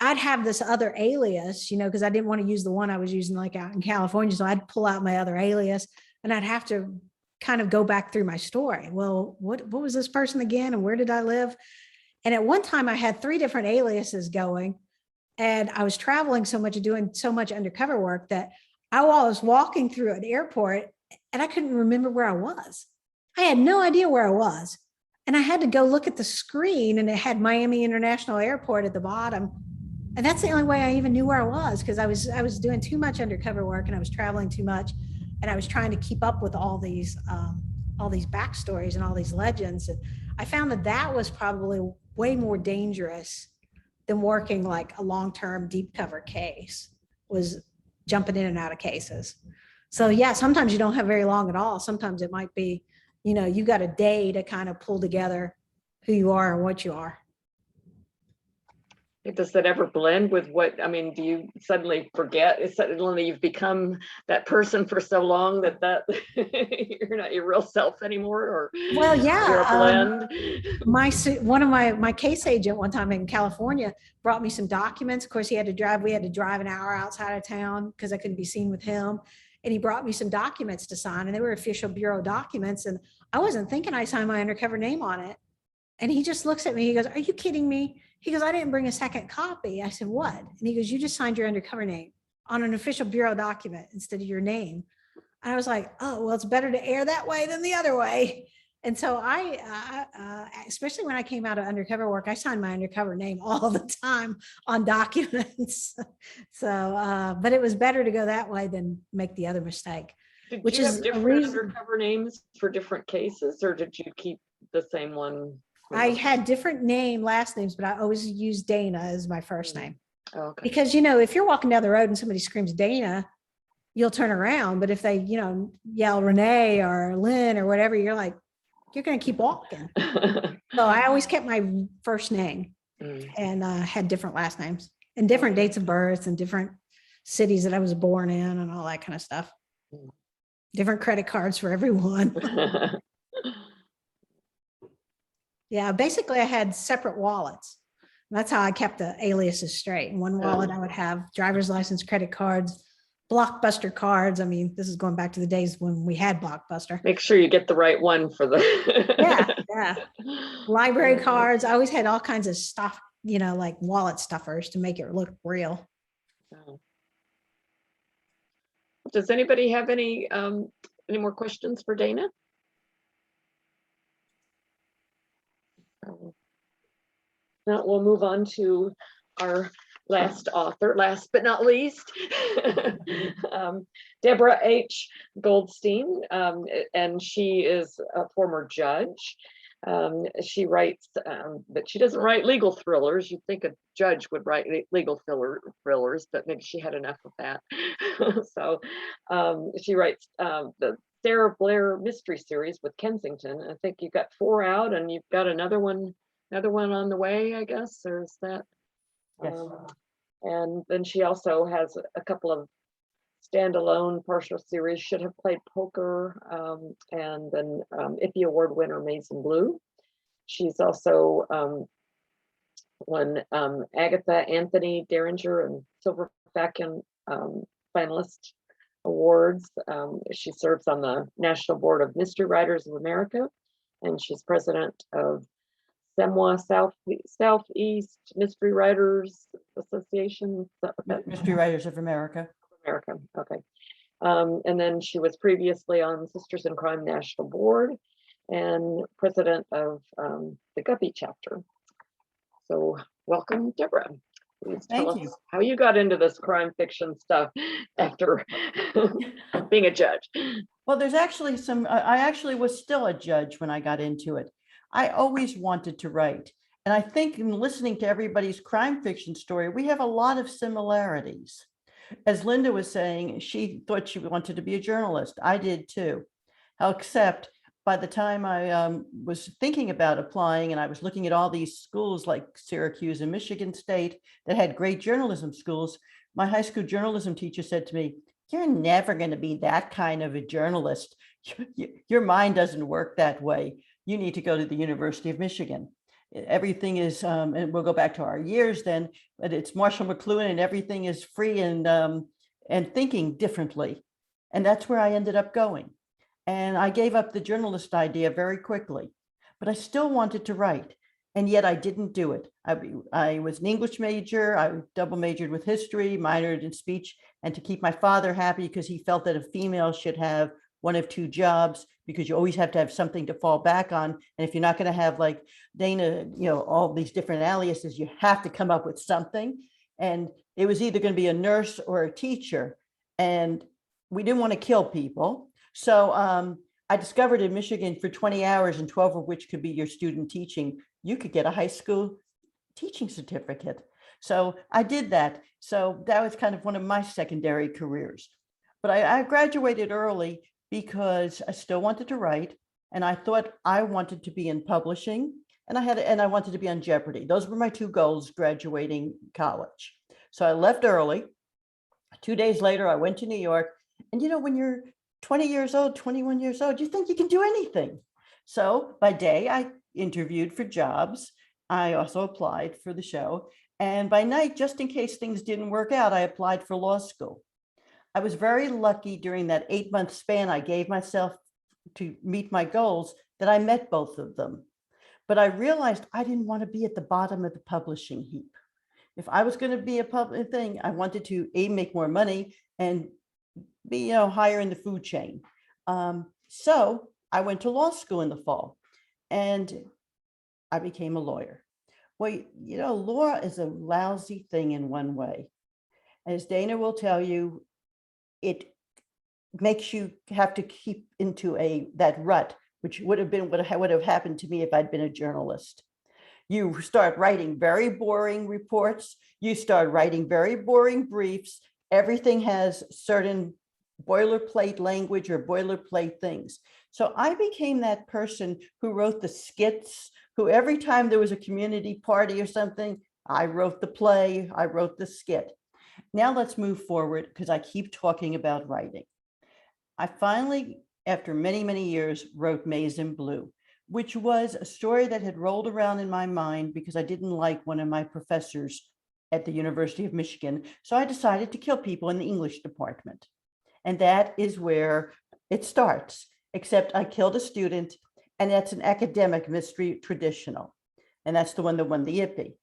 I'd have this other alias, you know, because I didn't want to use the one I was using like out in California. So I'd pull out my other alias, and I'd have to kind of go back through my story. Well, what was this person again? And where did I live? And at one time I had 3 different aliases going, and I was traveling so much, doing so much undercover work, that I was walking through an airport and I couldn't remember where I was. I had no idea where I was. And I had to go look at the screen, and it had Miami International Airport at the bottom. And that's the only way I even knew where I was, because I was doing too much undercover work and I was traveling too much, and I was trying to keep up with all these backstories and all these legends. And I found that was probably way more dangerous than working like a long-term deep cover case, was jumping in and out of cases. So yeah, sometimes you don't have very long at all. Sometimes it might be, you got a day to kind of pull together who you are and what you are. Does that ever blend with what, I mean, do you suddenly forget? Is suddenly you've become that person for so long that you're not your real self anymore? Or well, yeah, you're a blend? One of my case agent one time in California brought me some documents. Of course, we had to drive an hour outside of town because I couldn't be seen with him. And he brought me some documents to sign, and they were official bureau documents. And I wasn't thinking I signed my undercover name on it. And he just looks at me. He goes, "Are you kidding me?" He goes, "I didn't bring a second copy." I said, "What?" And he goes, "You just signed your undercover name on an official bureau document instead of your name." And I was like, "Oh, well, it's better to err that way than the other way." And so especially when I came out of undercover work, I signed my undercover name all the time on documents. So, but it was better to go that way than make the other mistake. Did you have different undercover names for different cases, or did you keep the same one? I had different last names, but I always use Dana as my first name. Oh, okay. Because, if you're walking down the road and somebody screams Dana, you'll turn around. But if they, yell Renee or Lynn or whatever, you're like, you're going to keep walking. So I always kept my first name and had different last names and different dates of birth and different cities that I was born in and all that kind of stuff. Different credit cards for everyone. Yeah, basically I had separate wallets. That's how I kept the aliases straight. In one wallet, I would have driver's license, credit cards, Blockbuster cards. I mean, this is going back to the days when we had Blockbuster. Make sure you get the right one for the yeah. Library cards. I always had all kinds of stuff, like wallet stuffers to make it look real. Does anybody have any more questions for Dana? Now we'll move on to our last author, last but not least, Debra H. Goldstein, and she is a former judge. She writes, but she doesn't write legal thrillers. You'd think a judge would write legal thrillers, but maybe she had enough of that. So she writes the Sarah Blair mystery series with Kensington. I think you got 4 out, and you've got another one on the way, I guess. Or is that? Yes. And then she also has a couple of standalone partial series, Should Have Played Poker, and then Iffy Award winner Maize and Blue. She's also won Agatha Anthony Derringer and Silver Falcon finalist awards. She serves on the National Board of Mystery Writers of America, and she's president of SEMWA Southeast Mystery Writers Association. Mystery Writers of America. Okay. And then she was previously on Sisters in Crime National Board and president of the Guppy chapter. So welcome, Debra. Please tell us how you got into this crime fiction stuff after being a judge. Well, there's actually I actually was still a judge when I got into it. I always wanted to write. And I think in listening to everybody's crime fiction story, we have a lot of similarities. As Linda was saying, she thought she wanted to be a journalist. I did too. Except by the time I was thinking about applying and I was looking at all these schools like Syracuse and Michigan State that had great journalism schools, my high school journalism teacher said to me, "You're never going to be that kind of a journalist. Your mind doesn't work that way. You need to go to the University of Michigan. Everything is, and we'll go back to our years then, but it's Marshall McLuhan and everything is free and thinking differently." And that's where I ended up going. And I gave up the journalist idea very quickly, but I still wanted to write. And yet I didn't do it. I was an English major. I double majored with history, minored in speech, and to keep my father happy because he felt that a female should have one of two jobs because you always have to have something to fall back on. And if you're not going to have like Dana, all these different aliases, you have to come up with something. And it was either going to be a nurse or a teacher. And we didn't want to kill people. So I discovered in Michigan for 20 hours and 12 of which could be your student teaching, you could get a high school teaching certificate. So I did that. So that was kind of one of my secondary careers. But I graduated early because I still wanted to write. And I thought I wanted to be in publishing and I wanted to be on Jeopardy. Those were my two goals graduating college. So I left early. 2 days later, I went to New York. And when you're 20 years old, 21 years old, you think you can do anything. So by day, I interviewed for jobs. I also applied for the show. And by night, just in case things didn't work out, I applied for law school. I was very lucky during that 8-month span I gave myself to meet my goals that I met both of them. But I realized I didn't want to be at the bottom of the publishing heap. If I was going to be a public thing, I wanted to make more money and be higher in the food chain. So I went to law school in the fall and I became a lawyer. Well, law is a lousy thing in one way. As Dana will tell you, it makes you have to keep into that rut, which would have been what would have happened to me if I'd been a journalist. You start writing very boring reports. You start writing very boring briefs. Everything has certain boilerplate language or boilerplate things. So I became that person who wrote the skits, who every time there was a community party or something, I wrote the play, I wrote the skit. Now let's move forward because I keep talking about writing. I finally, after many, many years, wrote Maize in Blue, which was a story that had rolled around in my mind because I didn't like one of my professors at the University of Michigan. So I decided to kill people in the English department. And that is where it starts, except I killed a student, and that's an academic mystery traditional. And that's the one that won the Ippy.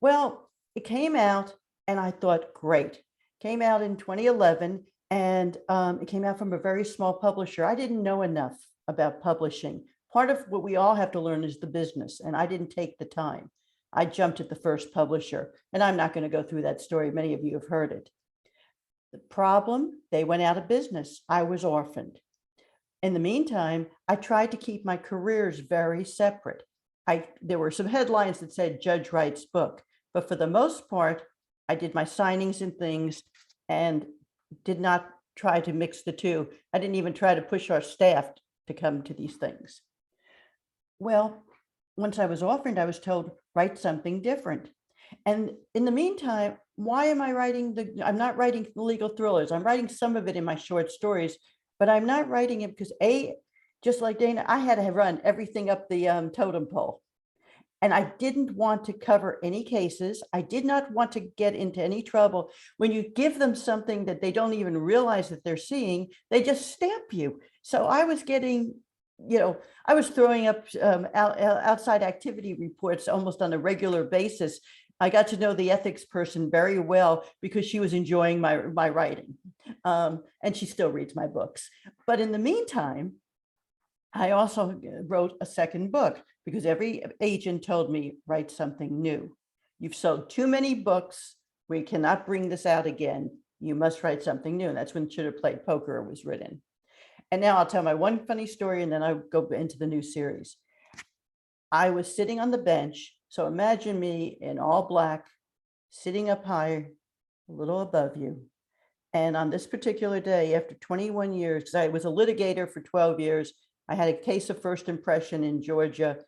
Well, it came out and I thought, great. Came out in 2011 and it came out from a very small publisher. I didn't know enough about publishing. Part of what we all have to learn is the business, and I didn't take the time. I jumped at the first publisher, and I'm not going to go through that story. Many of you have heard it. The problem, they went out of business. I was orphaned. In the meantime, I tried to keep my careers very separate. There were some headlines that said Judge writes book, but for the most part, I did my signings and things and did not try to mix the two. I didn't even try to push our staff to come to these things. Well, once I was orphaned, I was told, write something different. And in the meantime, why am I writing I'm not writing legal thrillers. I'm writing some of it in my short stories, but I'm not writing it because just like Dana, I had to run everything up the totem pole. And I didn't want to cover any cases. I did not want to get into any trouble. When you give them something that they don't even realize that they're seeing, they just stamp you. So I was getting, I was throwing up outside activity reports almost on a regular basis. I got to know the ethics person very well because she was enjoying my writing. And she still reads my books. But in the meantime, I also wrote a second book because every agent told me, write something new. You've sold too many books. We cannot bring this out again. You must write something new. And that's when Should Have Played Poker was written. And now I'll tell my one funny story and then I'll go into the new series. I was sitting on the bench. So imagine me in all black, sitting up high, a little above you. And on this particular day, after 21 years, because I was a litigator for 12 years, I had a case of first impression in Georgia.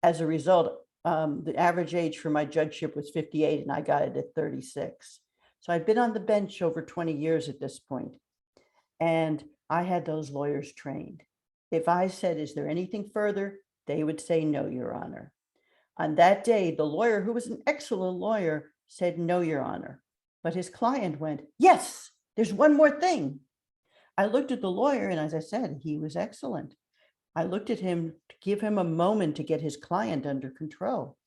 As a result, the average age for my judgeship was 58 and I got it at 36. So I'd been on the bench over 20 years at this point. And I had those lawyers trained. If I said, is there anything further? They would say, no, Your Honor. On that day, the lawyer, who was an excellent lawyer, said, no, Your Honor. But his client went, yes, there's one more thing. I looked at the lawyer and as I said, he was excellent. I looked at him to give him a moment to get his client under control.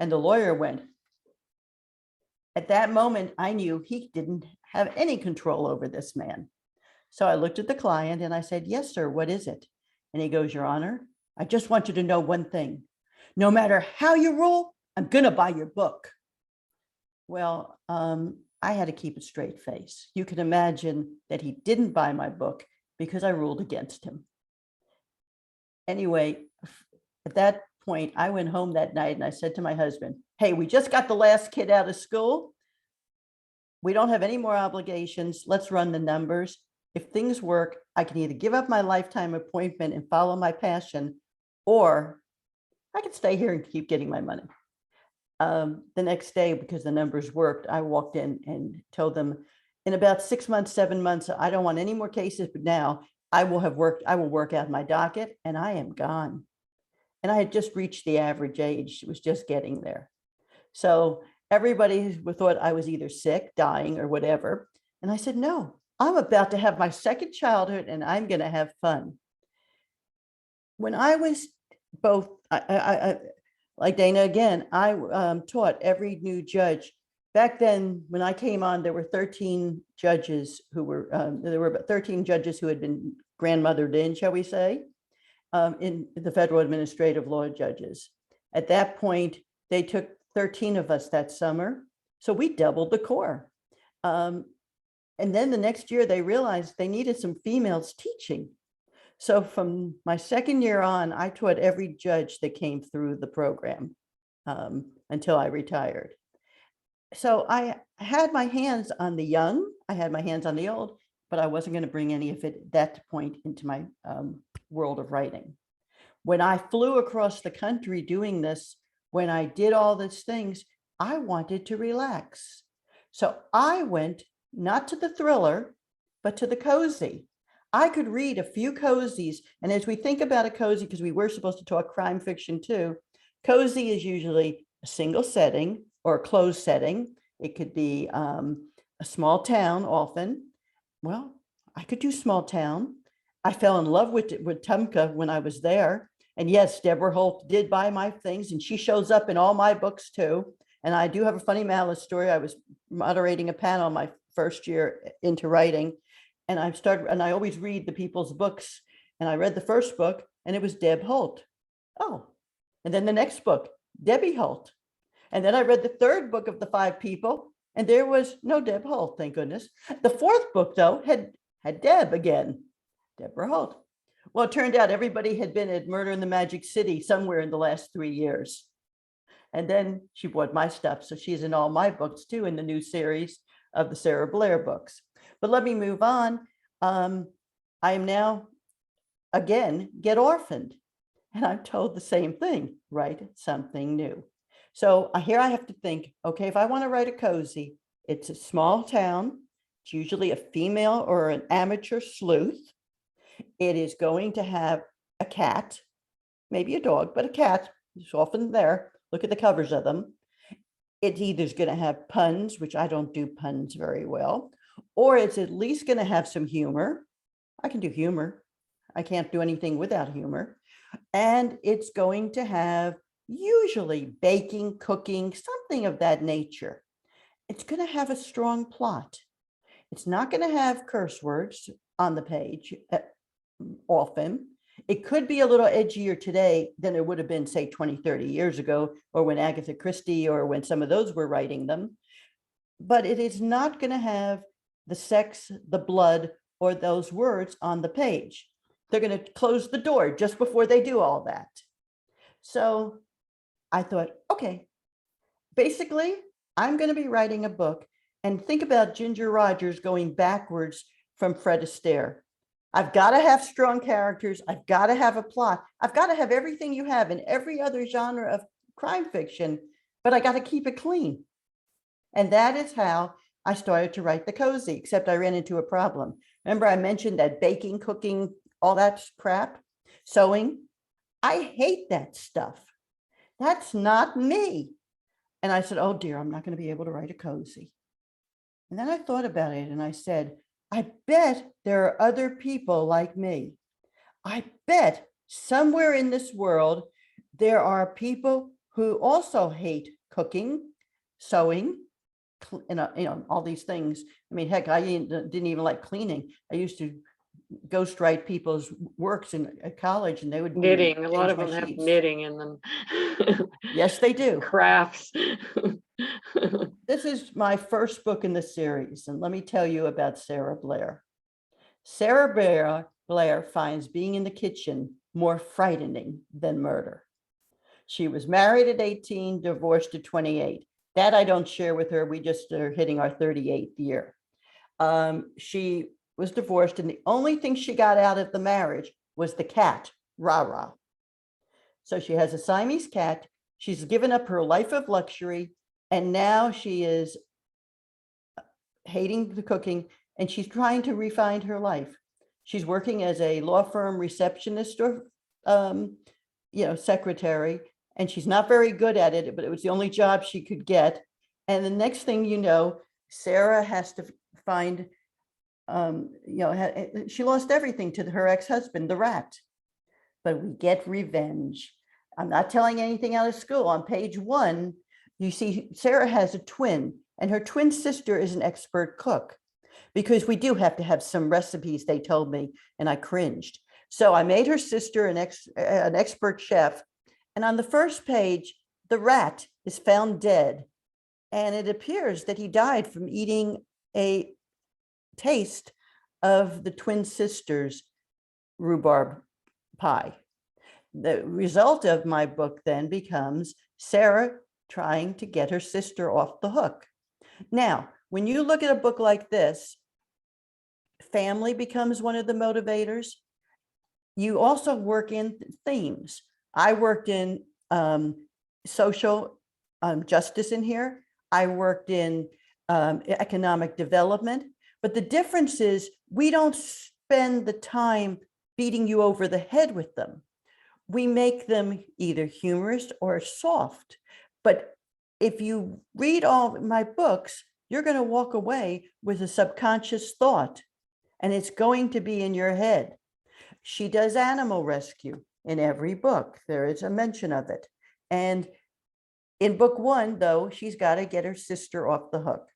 And the lawyer went. At that moment, I knew he didn't have any control over this man. So I looked at the client and I said, yes, sir, what is it? And he goes, Your Honor, I just want you to know one thing. No matter how you rule, I'm going to buy your book. Well, I had to keep a straight face. You can imagine that he didn't buy my book because I ruled against him. Anyway, at that point, I went home that night and I said to my husband, hey, we just got the last kid out of school. We don't have any more obligations. Let's run the numbers. If things work, I can either give up my lifetime appointment and follow my passion, or I can stay here and keep getting my money. The next day, because the numbers worked, I walked in and told them, in about 6 months, 7 months, I don't want any more cases, but now I will work out my docket and I am gone. And I had just reached the average age. It was just getting there. So everybody thought I was either sick, dying, or whatever. And I said, no, I'm about to have my second childhood and I'm going to have fun. When I was both, like Dana again, I taught every new judge. Back then, when I came on, there were 13 judges who were, there were about 13 judges who had been grandmothered in, shall we say, in the federal administrative law judges. At that point, they took 13 of us that summer. So we doubled the corps. And then the next year, they realized they needed some females teaching. So from my second year on, I taught every judge that came through the program until I retired. So I had my hands on the young, I had my hands on the old, but I wasn't going to bring any of it at that point into my world of writing. When I flew across the country doing this, when I did all these things, I wanted to relax. So I went not to the thriller, but to the cozy. I could read a few cozies. And as we think about a cozy, because we were supposed to talk crime fiction too, cozy is usually a single setting or a closed setting. It could be a small town often. Well, I could do small town. I fell in love with Tumka when I was there. And yes, Debra Holt did buy my things and she shows up in all my books too. And I do have a funny malice story. I was moderating a panel my first year into writing. And I always read the people's books. And I read the first book and it was Deb Holt. Oh, and then the next book, Debbie Holt. And then I read the third book of the 5 people and there was no Deb Holt, thank goodness. The fourth book though had Deb again, Debra Holt. Well, it turned out everybody had been at Murder in the Magic City somewhere in the last 3 years. And then she bought my stuff. So she's in all my books too, in the new series of the Sarah Blair books. But let me move on. I am now, again, get orphaned. And I'm told the same thing, write something new. So here I have to think, okay, if I want to write a cozy, it's a small town. It's usually a female or an amateur sleuth. It is going to have a cat, maybe a dog, but a cat is often there. Look at the covers of them. It's either going to have puns, which I don't do puns very well, or it's at least going to have some humor. I can do humor. I can't do anything without humor. And it's going to have usually baking, cooking, something of that nature. It's going to have a strong plot. It's not going to have curse words on the page often. It could be a little edgier today than it would have been, say, 20, 30 years ago, or when Agatha Christie or when some of those were writing them. But it is not going to have the sex, the blood, or those words on the page. They're going to close the door just before they do all that. So I thought, okay, basically, I'm going to be writing a book, and think about Ginger Rogers going backwards from Fred Astaire. I've got to have strong characters. I've got to have a plot. I've got to have everything you have in every other genre of crime fiction, but I got to keep it clean. And that is how I started to write the cozy, except I ran into a problem. Remember, I mentioned that baking, cooking, all that crap, sewing. I hate that stuff. That's not me. And I said, oh dear, I'm not going to be able to write a cozy. And then I thought about it and I said, I bet there are other people like me. I bet somewhere in this world, there are people who also hate cooking, sewing, all these things. I mean, heck, I didn't even like cleaning. I used to ghostwrite people's works in college, and they would Knitting, a lot change of my them have sheets. knitting in them. Yes, they do. Crafts. This is my first book in the series, and let me tell you about Sarah Blair. Sarah Blair finds being in the kitchen more frightening than murder. She was married at 18, divorced at 28. That I don't share with her. We just are hitting our 38th year. She was divorced, and the only thing she got out of the marriage was the cat, Rara. So she has a Siamese cat. She's given up her life of luxury, and now she is hating the cooking, and she's trying to refine her life. She's working as a law firm receptionist or secretary, and she's not very good at it, but it was the only job she could get. And the next thing you know, Sarah has to find, she lost everything to her ex-husband, the rat. But we get revenge. I'm not telling anything out of school. On page 1, you see Sarah has a twin, and her twin sister is an expert cook, because we do have to have some recipes, they told me, and I cringed. So I made her sister an expert chef. And on the first page, the rat is found dead. And it appears that he died from eating a taste of the twin sisters' rhubarb pie. The result of my book then becomes Sarah trying to get her sister off the hook. Now, when you look at a book like this, family becomes one of the motivators. You also work in themes. I worked in social justice in here. I worked in economic development. But the difference is we don't spend the time beating you over the head with them. We make them either humorous or soft. But if you read all my books, you're going to walk away with a subconscious thought, and it's going to be in your head. She does animal rescue in every book. There is a mention of it. And in book 1, though, she's got to get her sister off the hook.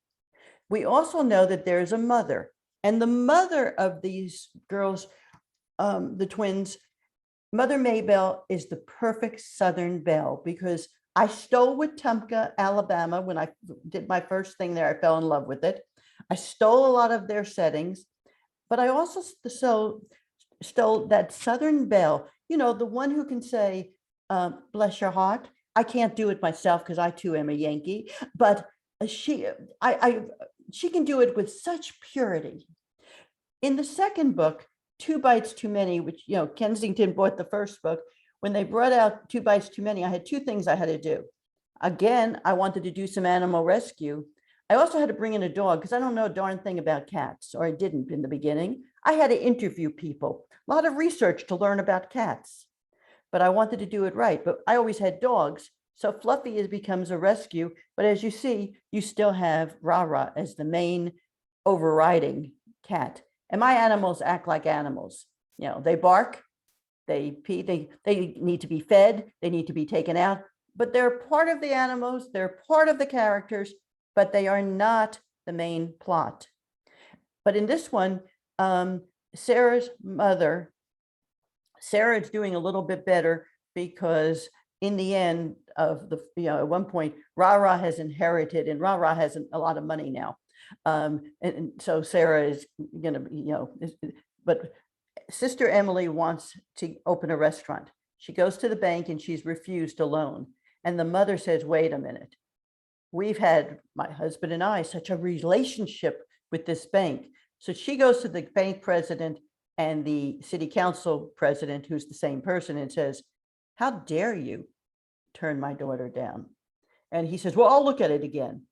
We also know that there's a mother, and the mother of these girls, the twins, Mother Maybelle, is the perfect Southern belle, because I stole Wetumpka, Alabama. When I did my first thing there, I fell in love with it. I stole a lot of their settings, but I also stole that Southern belle, the one who can say, bless your heart. I can't do it myself because I too am a Yankee, but she can do it with such purity. In the second book, Two Bites Too Many, which, Kensington bought the first book. When they brought out Two Bites Too Many, I had 2 things I had to do. Again, I wanted to do some animal rescue. I also had to bring in a dog because I don't know a darn thing about cats, or I didn't in the beginning. I had to interview people, a lot of research to learn about cats, but I wanted to do it right. But I always had dogs. So Fluffy becomes a rescue. But as you see, you still have Rara as the main overriding cat. And my animals act like animals. They bark, they pee, they need to be fed, they need to be taken out, but they're part of the animals, they're part of the characters, but they are not the main plot. But in this one, Sarah's mother, Sarah is doing a little bit better, because in the end of at one point, Rara has inherited, and Rara has a lot of money now. And so Sarah is going to, but Sister Emily wants to open a restaurant. She goes to the bank and she's refused a loan. And the mother says, wait a minute. We've had, my husband and I, such a relationship with this bank. So she goes to the bank president and the city council president, who's the same person, and says, how dare you turn my daughter down? And he says, well, I'll look at it again.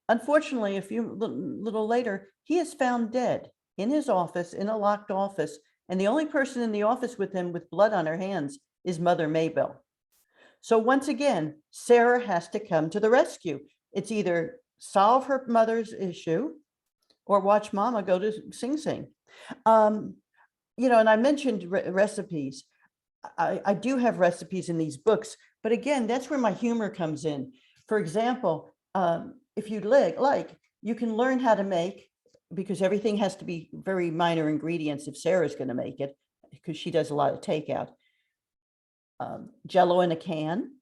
Unfortunately, a few little later, he is found dead in his office, in a locked office. And the only person in the office with him with blood on her hands is Mother Maybelle. So once again, Sarah has to come to the rescue. It's either solve her mother's issue or watch Mama go to Sing Sing. And I mentioned recipes. I do have recipes in these books, but again, that's where my humor comes in. For example, if you'd like, you can learn how to make, because everything has to be very minor ingredients if Sarah's going to make it, because she does a lot of takeout. Jello in a can.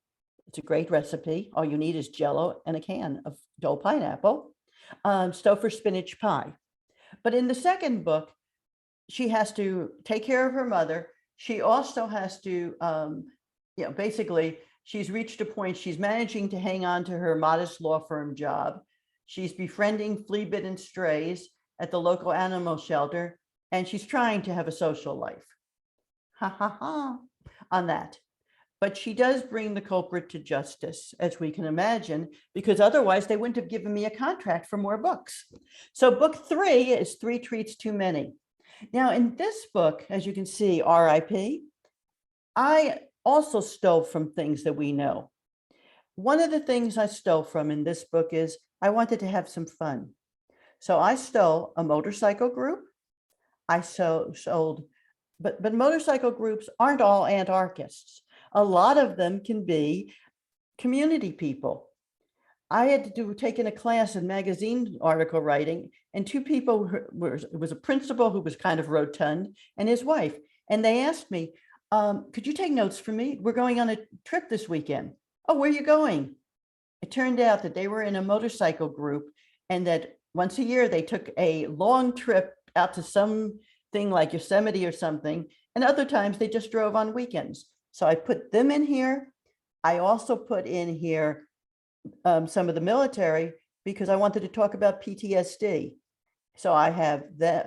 It's a great recipe. All you need is Jello and a can of Dole pineapple. Stouffer spinach pie. But in the second book, she has to take care of her mother. She also has to, basically, she's reached a point, she's managing to hang on to her modest law firm job. She's befriending flea-bitten strays at the local animal shelter, and she's trying to have a social life. Ha ha ha on that. But she does bring the culprit to justice, as we can imagine, because otherwise they wouldn't have given me a contract for more books. So book 3 is 3 Treats Too Many. Now, in this book, as you can see, RIP, I also stole from things that we know. One of the things I stole from in this book is I wanted to have some fun. So I stole a motorcycle group. I sold, but motorcycle groups aren't all anarchists. A lot of them can be community people. I had to taken a class in magazine article writing, and 2 people it was a principal who was kind of rotund and his wife. And they asked me, could you take notes for me? We're going on a trip this weekend. Oh, where are you going? It turned out that they were in a motorcycle group, and that once a year they took a long trip out to something like Yosemite or something. And other times they just drove on weekends. So I put them in here. I also put in here some of the military, because I wanted to talk about PTSD. So I have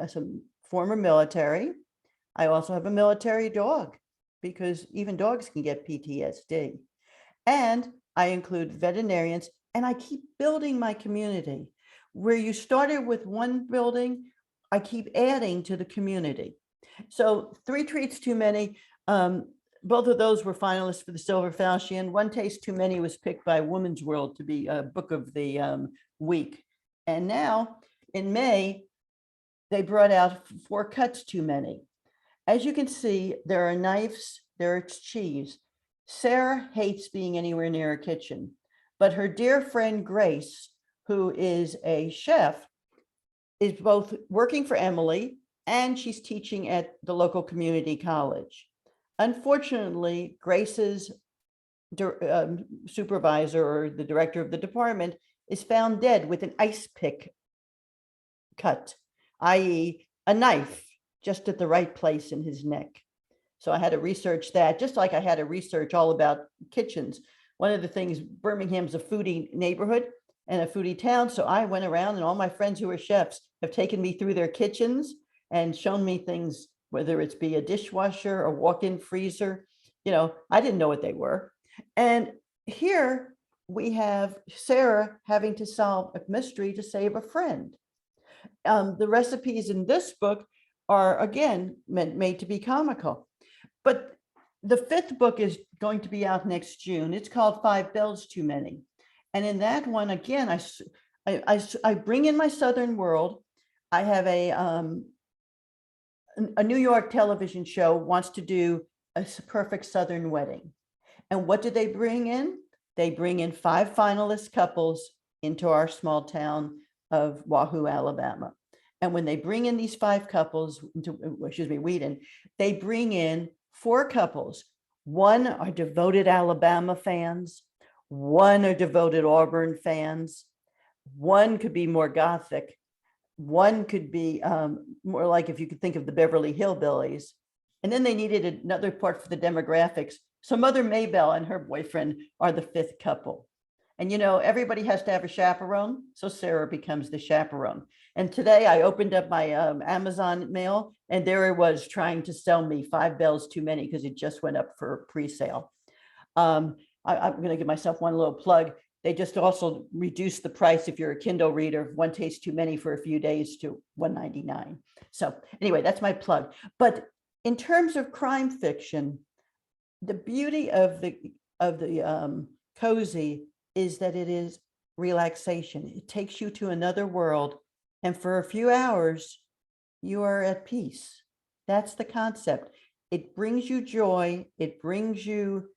some former military. I also have a military dog, because even dogs can get PTSD. And I include veterinarians, and I keep building my community. Where you started with one building, I keep adding to the community. So 3 Treats Too Many. Both of those were finalists for the Silver Falchion. 1 Taste Too Many was picked by Women's World to be a book of the week. And now in May, they brought out 4 Cuts Too Many. As you can see, there are knives, there's cheese. Sarah hates being anywhere near a kitchen, but her dear friend Grace, who is a chef, is both working for Emily and she's teaching at the local community college. Unfortunately, Grace's supervisor, or the director of the department, is found dead with an ice pick cut, i.e. a knife just at the right place in his neck. So I had to research that, just like I had to research all about kitchens. One of the things, Birmingham's a foodie neighborhood and a foodie town. So I went around, and all my friends who are chefs have taken me through their kitchens and shown me things, whether it's be a dishwasher, a walk-in freezer. I didn't know what they were. And here we have Sarah having to solve a mystery to save a friend. The recipes in this book are, again, made to be comical. But the 5th book is going to be out next June. It's called 5 Bells Too Many. And in that one, again, I bring in my Southern world. I have a New York television show wants to do a perfect Southern wedding. And what do they bring in? They bring in 5 finalist couples into our small town of Wahoo, Alabama. And when they bring in these 5 couples into, Whedon, they bring in 4 couples. 1 are devoted Alabama fans. 1 are devoted Auburn fans. 1 could be more Gothic. 1 could be more like, if you could think of the Beverly Hillbillies. And then they needed another part for the demographics. So Mother Maybelle and her boyfriend are the 5th couple. And everybody has to have a chaperone. So Sarah becomes the chaperone. And today I opened up my Amazon mail, and there it was trying to sell me 5 Bells Too Many, because it just went up for pre-sale. I'm going to give myself one little plug. They just also reduced the price, if you're a Kindle reader, 1 Taste Too Many for a few days to $1.99. So anyway, that's my plug. But in terms of crime fiction, the beauty of the cozy is that it is relaxation. It takes you to another world, and for a few hours, you are at peace. That's the concept. It brings you joy. It brings you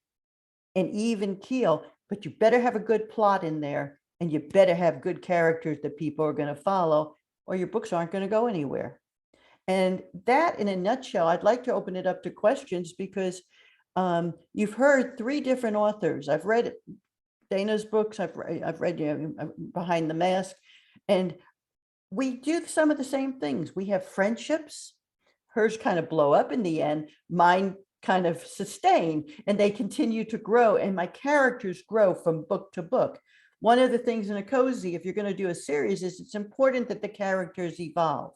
an even keel, but you better have a good plot in there, and you better have good characters that people are going to follow, or your books aren't going to go anywhere. And that, in a nutshell, I'd like to open it up to questions, because you've heard 3 different authors. I've read Dana's books. I've read Behind the Mask, and we do some of the same things. We have friendships. Hers kind of blow up in the end. Mine kind of sustain, and they continue to grow, and my characters grow from book to book. One of the things in a cozy, if you're going to do a series, is it's important that the characters evolve.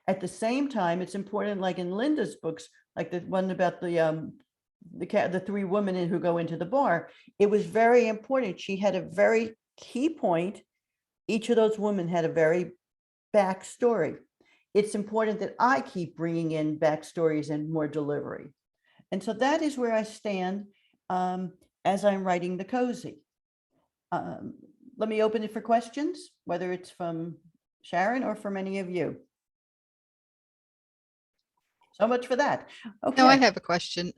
At the same time, it's important, like in Linda's books, like the one about the 3 women who go into the bar. It was very important. She had a very key point. Each of those women had a very backstory. It's important that I keep bringing in backstories and more delivery. And so that is where I stand as I'm writing the cozy. Let me open it for questions, whether it's from Sharon or from any of you. So much for that. Okay. No, I have a question.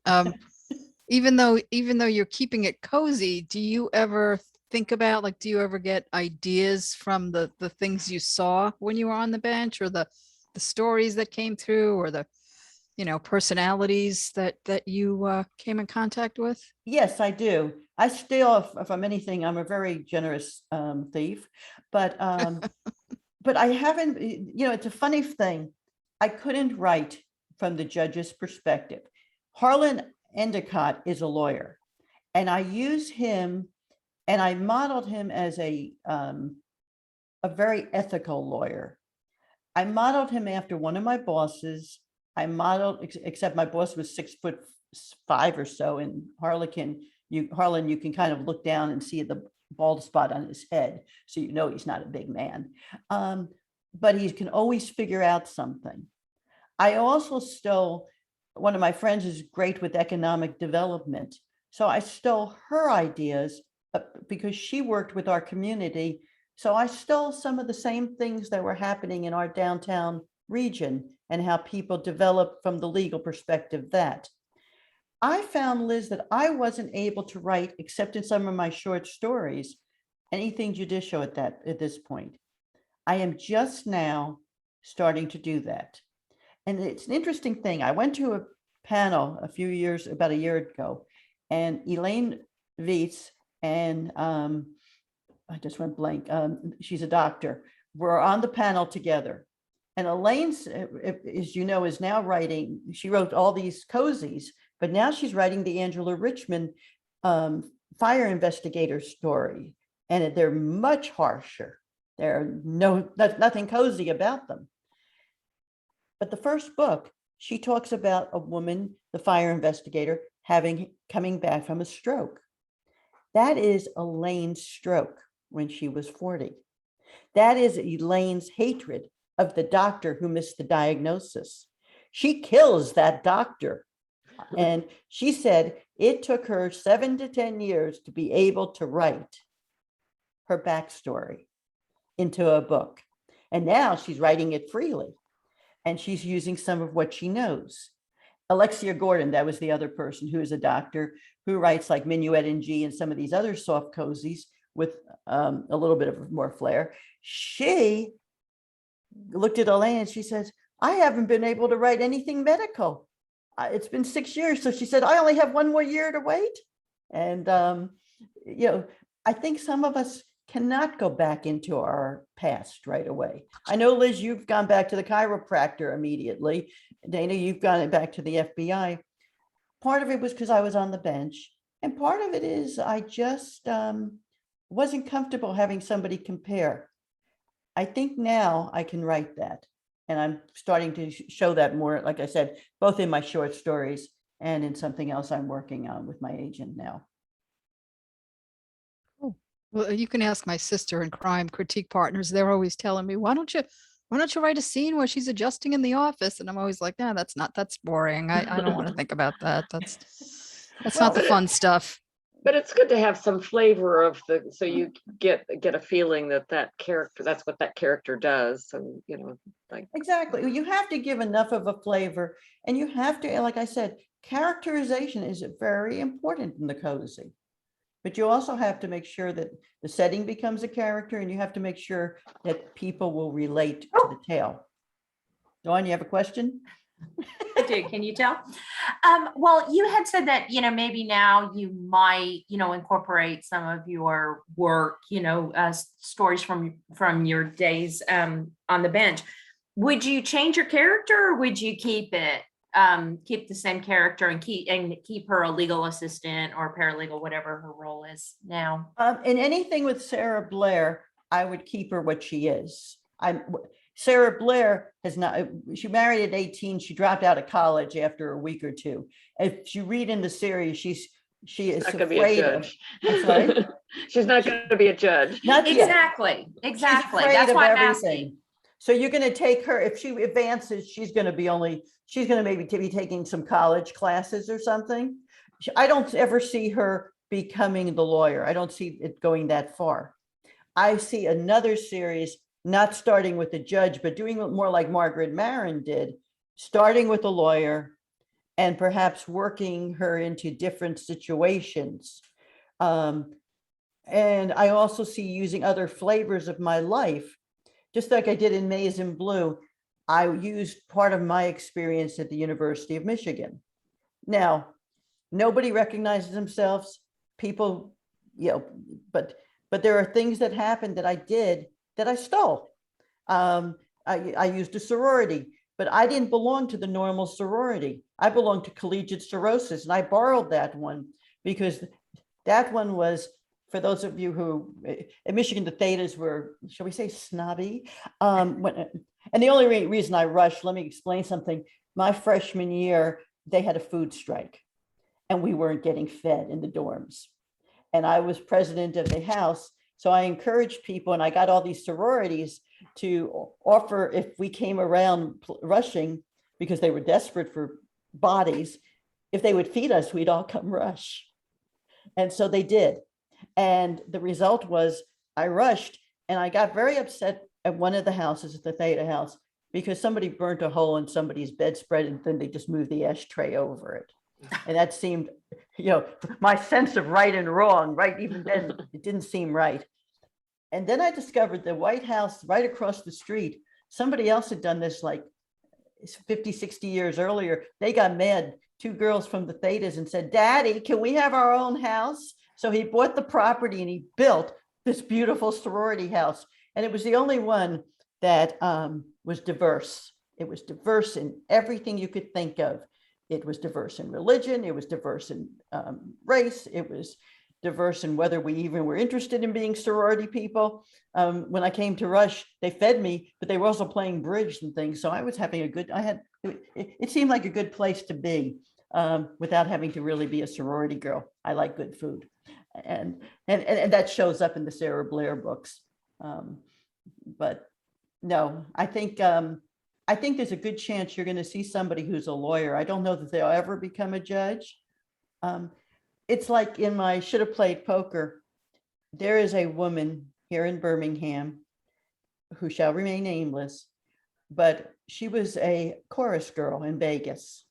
Even though you're keeping it cozy, do you ever think about, like, do you ever get ideas from the things you saw when you were on the bench, or the stories that came through, or the personalities that you came in contact with? Yes, I do. I still, if I'm anything, I'm a very generous thief, but I haven't, it's a funny thing. I couldn't write from the judge's perspective. Harlan Endicott is a lawyer, and I use him, and I modeled him as a very ethical lawyer. I modeled him after one of my bosses. I modeled, except my boss was 6'5" or so, and Harlan, you can kind of look down and see the bald spot on his head, so he's not a big man. But he can always figure out something. I also stole, one of my friends is great with economic development, so I stole her ideas because she worked with our community. So I stole some of the same things that were happening in our downtown region and how people develop from the legal perspective. That I found, Liz, that I wasn't able to write, except in some of my short stories, anything judicial at this point. I am just now starting to do that. And it's an interesting thing. I went to a panel about a year ago, and Elaine Vietz and I just went blank. She's a doctor. We're on the panel together. And Elaine, as you know, is now writing, she wrote all these cozies, but now she's writing the Angela Richmond fire investigator story. And they're much harsher. There's nothing cozy about them. But the first book, she talks about a woman, the fire investigator, coming back from a stroke. That is Elaine's stroke when she was 40. That is Elaine's hatred of the doctor who missed the diagnosis. She kills that doctor. And she said it took her 7 to 10 years to be able to write her backstory into a book. And now she's writing it freely. And she's using some of what she knows. Alexia Gordon, that was the other person who is a doctor who writes like Minuet and G and some of these other soft cozies with a little bit of more flair. She looked at Elaine and she says, I haven't been able to write anything medical. It's been 6 years. So she said, I only have 1 more year to wait. And, I think some of us cannot go back into our past right away. I know, Liz, you've gone back to the chiropractor immediately. Dana, you've gone back to the FBI. Part of it was because I was on the bench. And part of it is I just wasn't comfortable having somebody compare. I think now I can write that. And I'm starting to show that more, like I said, both in my short stories and in something else I'm working on with my agent now. Well, you can ask my sister and crime critique partners. They're always telling me, why don't you write a scene where she's adjusting in the office? And I'm always like, no, that's boring. I don't want to think about that. That's not the fun stuff. But it's good to have some flavor of so you get a feeling that character, that's what that character does. And, like. Exactly. You have to give enough of a flavor, and you have to, like I said, characterization is very important in the cozy. But you also have to make sure that the setting becomes a character, and you have to make sure that people will relate to the tale. Dawn, you have a question? I do. Can you tell? Well, you had said that, maybe now you might, incorporate some of your work, stories from your days on the bench. Would you change your character, or would you keep it, keep the same character and keep her a legal assistant or paralegal, whatever her role is now? In anything with Sarah Blair, I would keep her what she is. Sarah Blair she married at 18. She dropped out of college after a week or two. If you read in the series, she is afraid of. I'm sorry? She's not going to be a judge. Not Exactly. Yet. Exactly. She's afraid That's of why I'm everything. asking. So you're going to take her, if she advances, she's going to maybe be taking some college classes or something. I don't ever see her becoming the lawyer. I don't see it going that far. I see another series, not starting with the judge, but doing it more like Margaret Maron did, starting with a lawyer and perhaps working her into different situations. And I also see using other flavors of my life, just like I did in Maize and Blue. I used part of my experience at the University of Michigan. Now, nobody recognizes themselves, people, but there are things that happened that I did that I stole. I used a sorority, but I didn't belong to the normal sorority. I belonged to collegiate sororitas, and I borrowed that one because that one was, for those of you who, in Michigan, the Thetas were, shall we say, snobby. And the only reason I rushed, let me explain something. My freshman year, they had a food strike, and we weren't getting fed in the dorms. And I was president of the house, so I encouraged people, and I got all these sororities to offer, if we came around rushing, because they were desperate for bodies, if they would feed us, we'd all come rush. And so they did. And the result was I rushed, and I got very upset at one of the houses, at the Theta house, because somebody burnt a hole in somebody's bedspread, and then they just moved the ashtray over it. And that seemed, my sense of right and wrong, right? Even then, it didn't seem right. And then I discovered the White House right across the street, somebody else had done this like 50, 60 years earlier. They got mad, 2 girls from the Thetas, and said, "Daddy, can we have our own house?" So he bought the property and he built this beautiful sorority house. And it was the only one that was diverse. It was diverse in everything you could think of. It was diverse in religion. It was diverse in race. It was diverse in whether we even were interested in being sorority people. When I came to Rush, they fed me, but they were also playing bridge and things. So I was having it seemed like a good place to be without having to really be a sorority girl. I like good food. And that shows up in the Sarah Blair books. But no, I think there's a good chance you're going to see somebody who's a lawyer. I don't know that they'll ever become a judge. It's like in my Should Have Played Poker, there is a woman here in Birmingham who shall remain nameless, but she was a chorus girl in Vegas.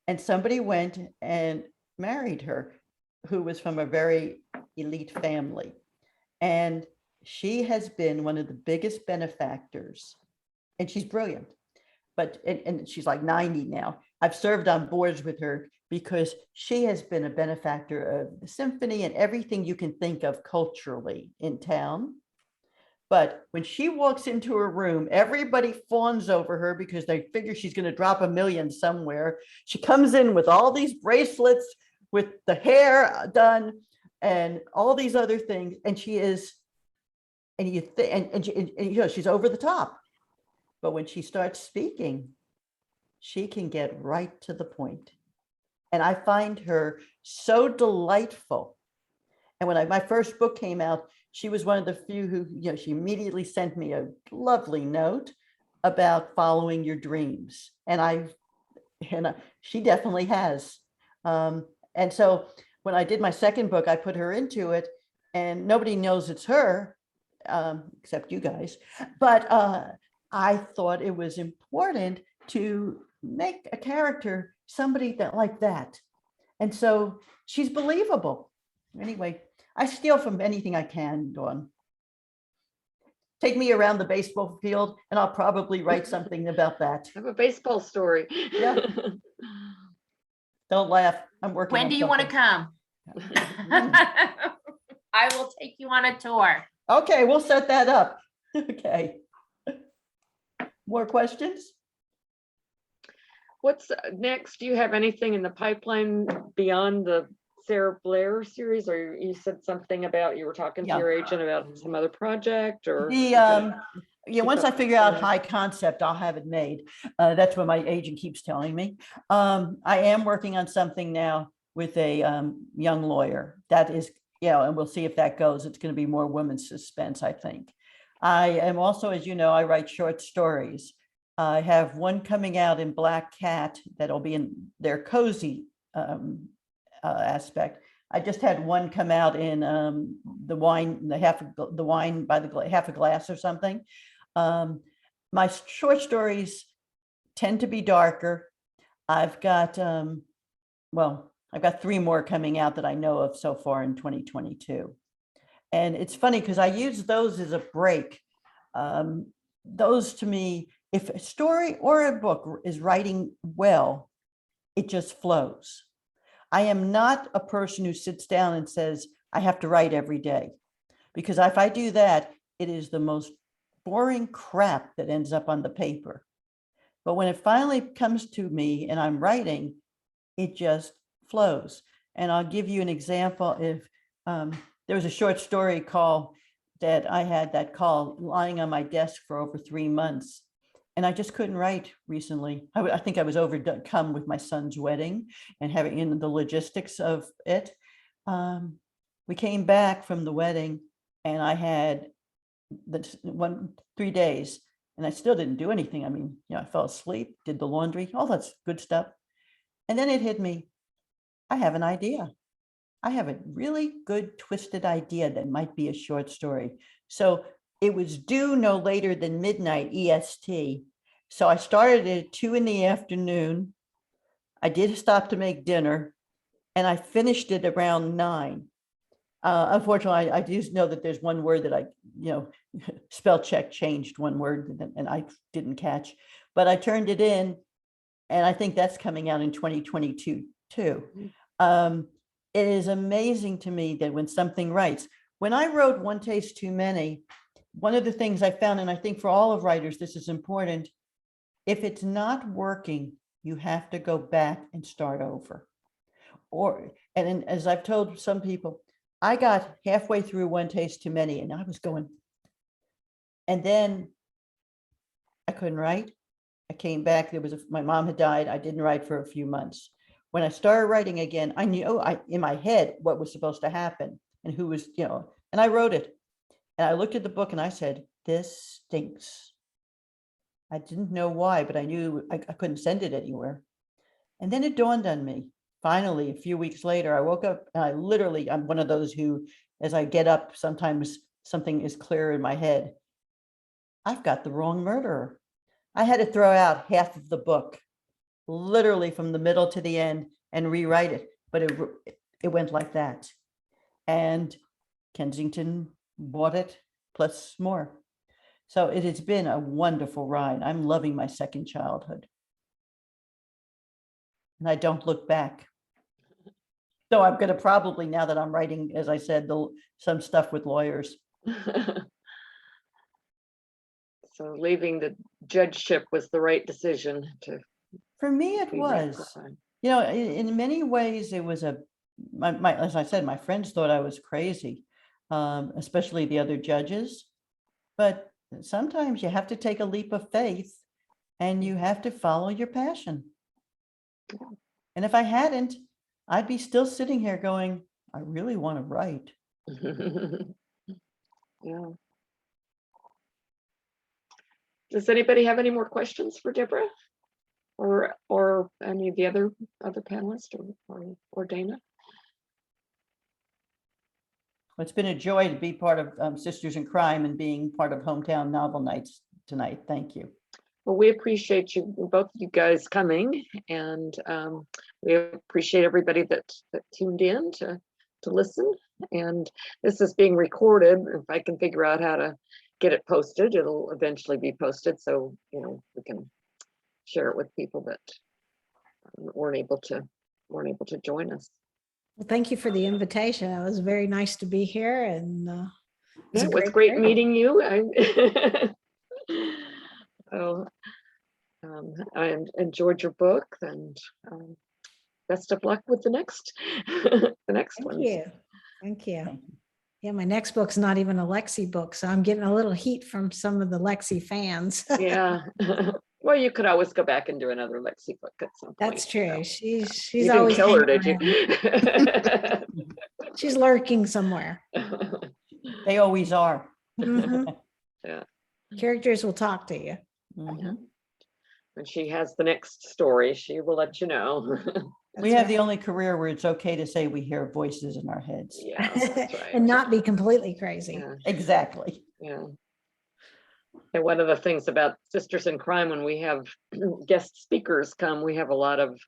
And somebody went and married her, who was from a very elite family. And she has been one of the biggest benefactors, and she's brilliant. But and she's like 90 now. I've served on boards with her because she has been a benefactor of the symphony and everything you can think of culturally in town. But when she walks into a room, everybody fawns over her because they figure she's going to drop $1 million somewhere. She comes in with all these bracelets, with the hair done, and all these other things, and she is, and she's over the top. But when she starts speaking, she can get right to the point. And I find her so delightful. And when my first book came out, she was one of the few who, she immediately sent me a lovely note about following your dreams. And she definitely has. And so when I did my second book, I put her into it, and nobody knows it's her, except you guys. But I thought it was important to make a character somebody that like that. And so she's believable. Anyway, I steal from anything I can, Dawn. Take me around the baseball field and I'll probably write something about that. I have a baseball story. Yeah. Don't laugh. I'm working. When on do you want to something. come? I will take you on a tour. Okay, we'll set that up. Okay. More questions? What's next? Do you have anything in the pipeline beyond the Sarah Blair series, or you said something about, you were talking to Yeah. your agent about some other project, or? Yeah, once I figure out high concept, I'll have it made. That's what my agent keeps telling me. I am working on something now with a young lawyer. That is, and we'll see if that goes. It's going to be more women's suspense, I think. I am also, as you know, I write short stories. I have one coming out in Black Cat that'll be in their cozy aspect. I just had one come out in the wine by the half a glass or something. My short stories tend to be darker. I've got I've got 3 more coming out that I know of so far in 2022. And it's funny because I use those as a break. Those to me, if a story or a book is writing well, it just flows. I am not a person who sits down and says, I have to write every day. Because if I do that, it is the most boring crap that ends up on the paper. But when it finally comes to me and I'm writing, it just flows. And I'll give you an example. If there was a short story call that I had that call lying on my desk for over 3 months. And I just couldn't write recently. I think I was overcome with my son's wedding and having in the logistics of it. We came back from the wedding and I had 3 days and I still didn't do anything. I mean, I fell asleep, did the laundry, all that's good stuff. And then it hit me. I have an idea. I have a really good twisted idea that might be a short story. So it was due no later than midnight EST. So I started at 2 p.m. I did stop to make dinner and I finished it around 9. Unfortunately, I do know that there's one word that I, spell check changed one word and I didn't catch, but I turned it in and I think that's coming out in 2022 too. It is amazing to me that when something writes, when I wrote One Taste Too Many, one of the things I found, and I think for all of writers, this is important, if it's not working, you have to go back and start over. And as I've told some people, I got halfway through One Taste Too Many and I was going, and then I couldn't write. I came back, my mom had died. I didn't write for a few months. When I started writing again, I knew in my head what was supposed to happen and who was, and I wrote it. And I looked at the book and I said, this stinks. I didn't know why, but I knew I couldn't send it anywhere. And then it dawned on me. Finally, a few weeks later, I woke up and I'm one of those who, as I get up, sometimes something is clear in my head. I've got the wrong murderer. I had to throw out half of the book, literally from the middle to the end, and rewrite it. But it went like that. And Kensington bought it, plus more. So it has been a wonderful ride. I'm loving my second childhood. And I don't look back. So I'm going to probably, now that I'm writing, as I said, some stuff with lawyers. So leaving the judgeship was the right decision to. For me, it was. In many ways, it was as I said, my friends thought I was crazy, especially the other judges. But sometimes you have to take a leap of faith and you have to follow your passion. And if I hadn't, I'd be still sitting here going, I really want to write. Yeah. Does anybody have any more questions for Debra or any of the other panelists or Dana? It's been a joy to be part of Sisters in Crime and being part of Hometown Novel Nights tonight. Thank you. Well, we appreciate you, both you guys coming, and we appreciate everybody that tuned in to listen. And this is being recorded. If I can figure out how to get it posted, it'll eventually be posted. So, you know, we can share it with people that weren't able to join us. Well, thank you for the invitation. It was very nice to be here, and It was great meeting you. I enjoyed your book, and best of luck with the next one. Thank you. Yeah, my next book's not even a Lexi book, so I'm getting a little heat from some of the Lexi fans. Yeah. Well, you could always go back and do another Lexi book at some point. That's true. So. She's You always didn't kill her, did you? She's lurking somewhere. They always are. Yeah. Characters will talk to you. When she has the next story, she will let you know. We have the only career where it's okay to say we hear voices in our heads. Yeah, that's right. And not be completely crazy. Yeah. Exactly. Yeah. And one of the things about Sisters in Crime, when we have guest speakers come, we have a lot of,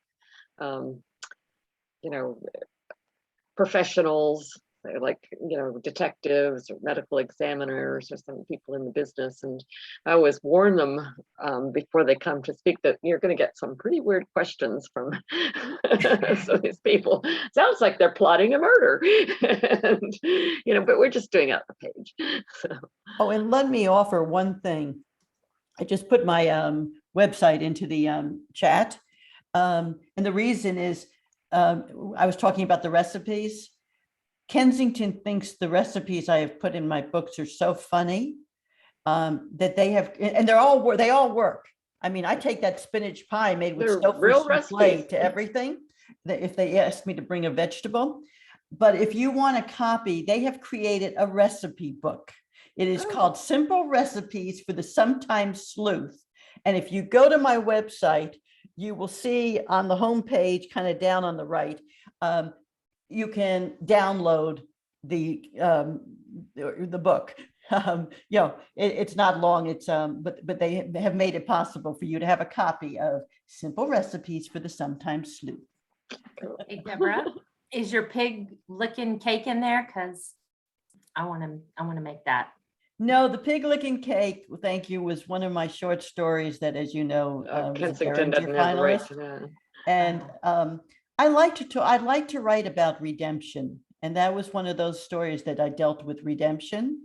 you know, professionals, like, you know, detectives or medical examiners or some people in the business. And I always warn them before they come to speak that you're going to get some pretty weird questions from some of these people. Sounds like they're plotting a murder. And, you know, but we're just doing it on the page. So. Oh, and let me offer one thing. I just put my website into the chat. And the reason is I was talking about the recipes. Kensington thinks the recipes I have put in my books are so funny that they have, and they all work. I mean, I take that spinach pie made with real souffle to everything. That if they ask me to bring a vegetable, but if you want a copy, they have created a recipe book. It is called Simple Recipes for the Sometimes Sleuth. And if you go to my website, you will see on the homepage, kind of down on the right, you can download the book. You know, it's not long. It's but they have made it possible for you to have a copy of Simple Recipes for the Sometimes Sleuth. Hey, Deborah, is your pig licking cake in there? Because I want to make that. No, the pig licking cake, thank you, was one of my short stories that, as you know, Kensington doesn't have the right to that. And I'd like to write about redemption. And that was one of those stories that I dealt with redemption.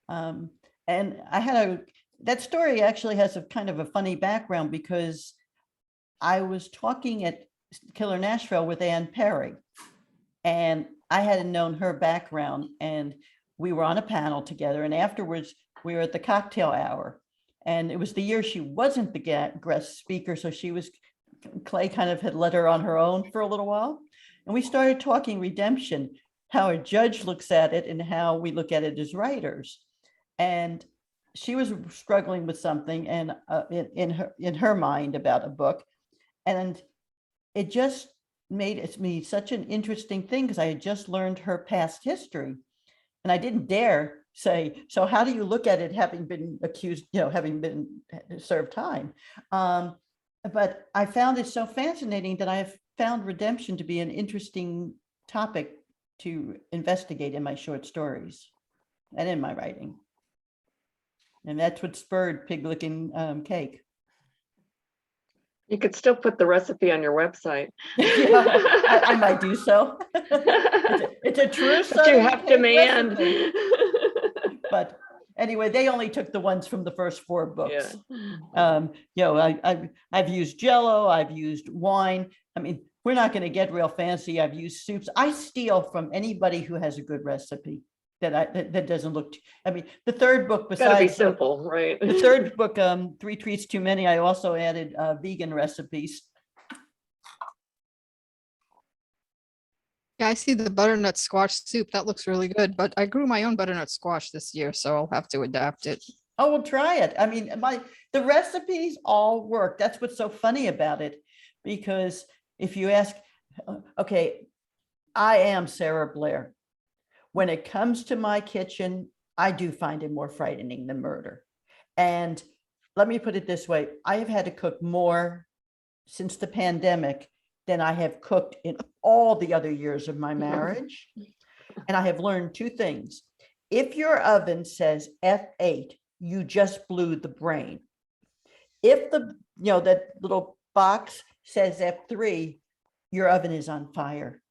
And that story actually has a kind of a funny background because I was talking at Killer Nashville with Ann Perry, and I hadn't known her background, and we were on a panel together, and afterwards we were at the cocktail hour, and it was the year she wasn't the guest speaker, so Clay kind of had let her on her own for a little while, and we started talking redemption, how a judge looks at it and how we look at it as writers. And she was struggling with something and in her mind about a book, and it just made me such an interesting thing because I had just learned her past history. And I didn't dare say, so how do you look at it having been accused, you know, having been served time? But I found it so fascinating that I have found redemption to be an interesting topic to investigate in my short stories and in my writing. And that's what spurred Pig Licking Cake. You could still put the recipe on your website. Yeah, I might do so. It's a true but you have demand. But anyway, they only took the ones from the first 4 books. Yeah. You know, I've used Jello, I've used wine. I mean, we're not going to get real fancy. I've used soups. I steal from anybody who has a good recipe that doesn't look. I mean, the third book, besides gotta be simple, right? The third book, 3 Treats Too Many, I also added vegan recipes. Yeah, I see the butternut squash soup. That looks really good, but I grew my own butternut squash this year, so I'll have to adapt it. Oh, we'll try it. I mean, the recipes all work. That's what's so funny about it, because if you ask, okay, I am Sarah Blair. When it comes to my kitchen, I do find it more frightening than murder. And let me put it this way. I have had to cook more since the pandemic than I have cooked in all the other years of my marriage. And I have learned two things. If your oven says F8, you just blew the brain. If that little box says F3, your oven is on fire.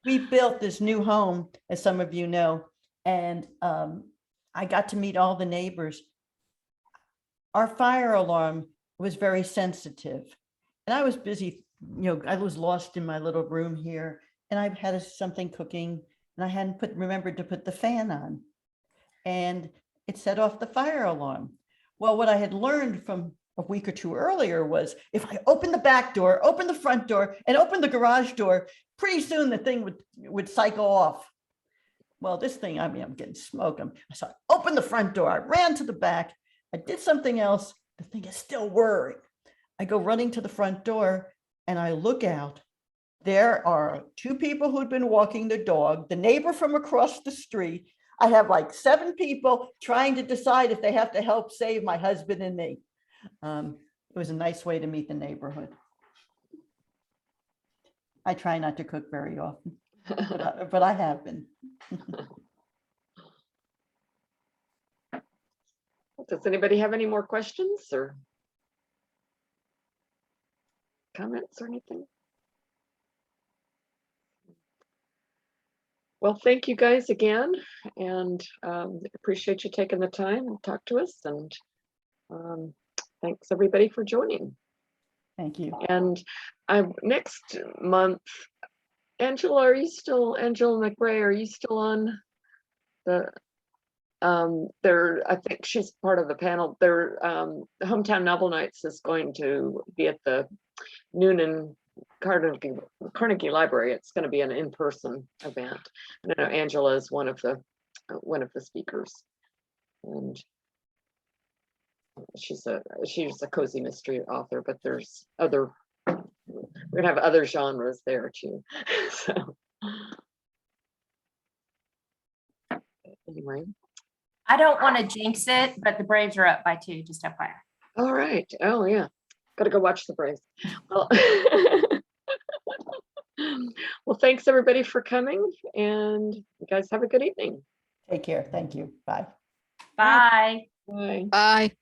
We built this new home, as some of you know, and I got to meet all the neighbors. Our fire alarm was very sensitive, and I was busy, I was lost in my little room here, and I had something cooking, and I hadn't remembered to put the fan on, and it set off the fire alarm. Well, what I had learned from a week or two earlier was if I open the back door, open the front door, and open the garage door, pretty soon the thing would cycle off. Well, this thing, I'm getting smoke. So I opened the front door, I ran to the back, I did something else, the thing is still whirring. I go running to the front door and I look out. There are two people who'd been walking the dog, the neighbor from across the street. I have like 7 people trying to decide if they have to help save my husband and me. It was a nice way to meet the neighborhood. I try not to cook very often, but I have been. Does anybody have any more questions or comments or anything? Well, thank you guys again, and appreciate you taking the time to talk to us, and thanks everybody for joining. Thank you. And next month, Angela McRae, are you still on the I think she's part of the panel. The Hometown Novel Nights is going to be at the Noonan Carnegie Library. It's going to be an in-person event. And I know Angela is one of the speakers, and she's a cozy mystery author. But there's we're gonna have other genres there too. So anyway. I don't want to jinx it, but the Braves are up by 2, just FYI. All right. Oh yeah. Gotta go watch the Braves. Well, well, thanks everybody for coming, and you guys have a good evening. Take care. Thank you. Bye. Bye. Bye. Bye.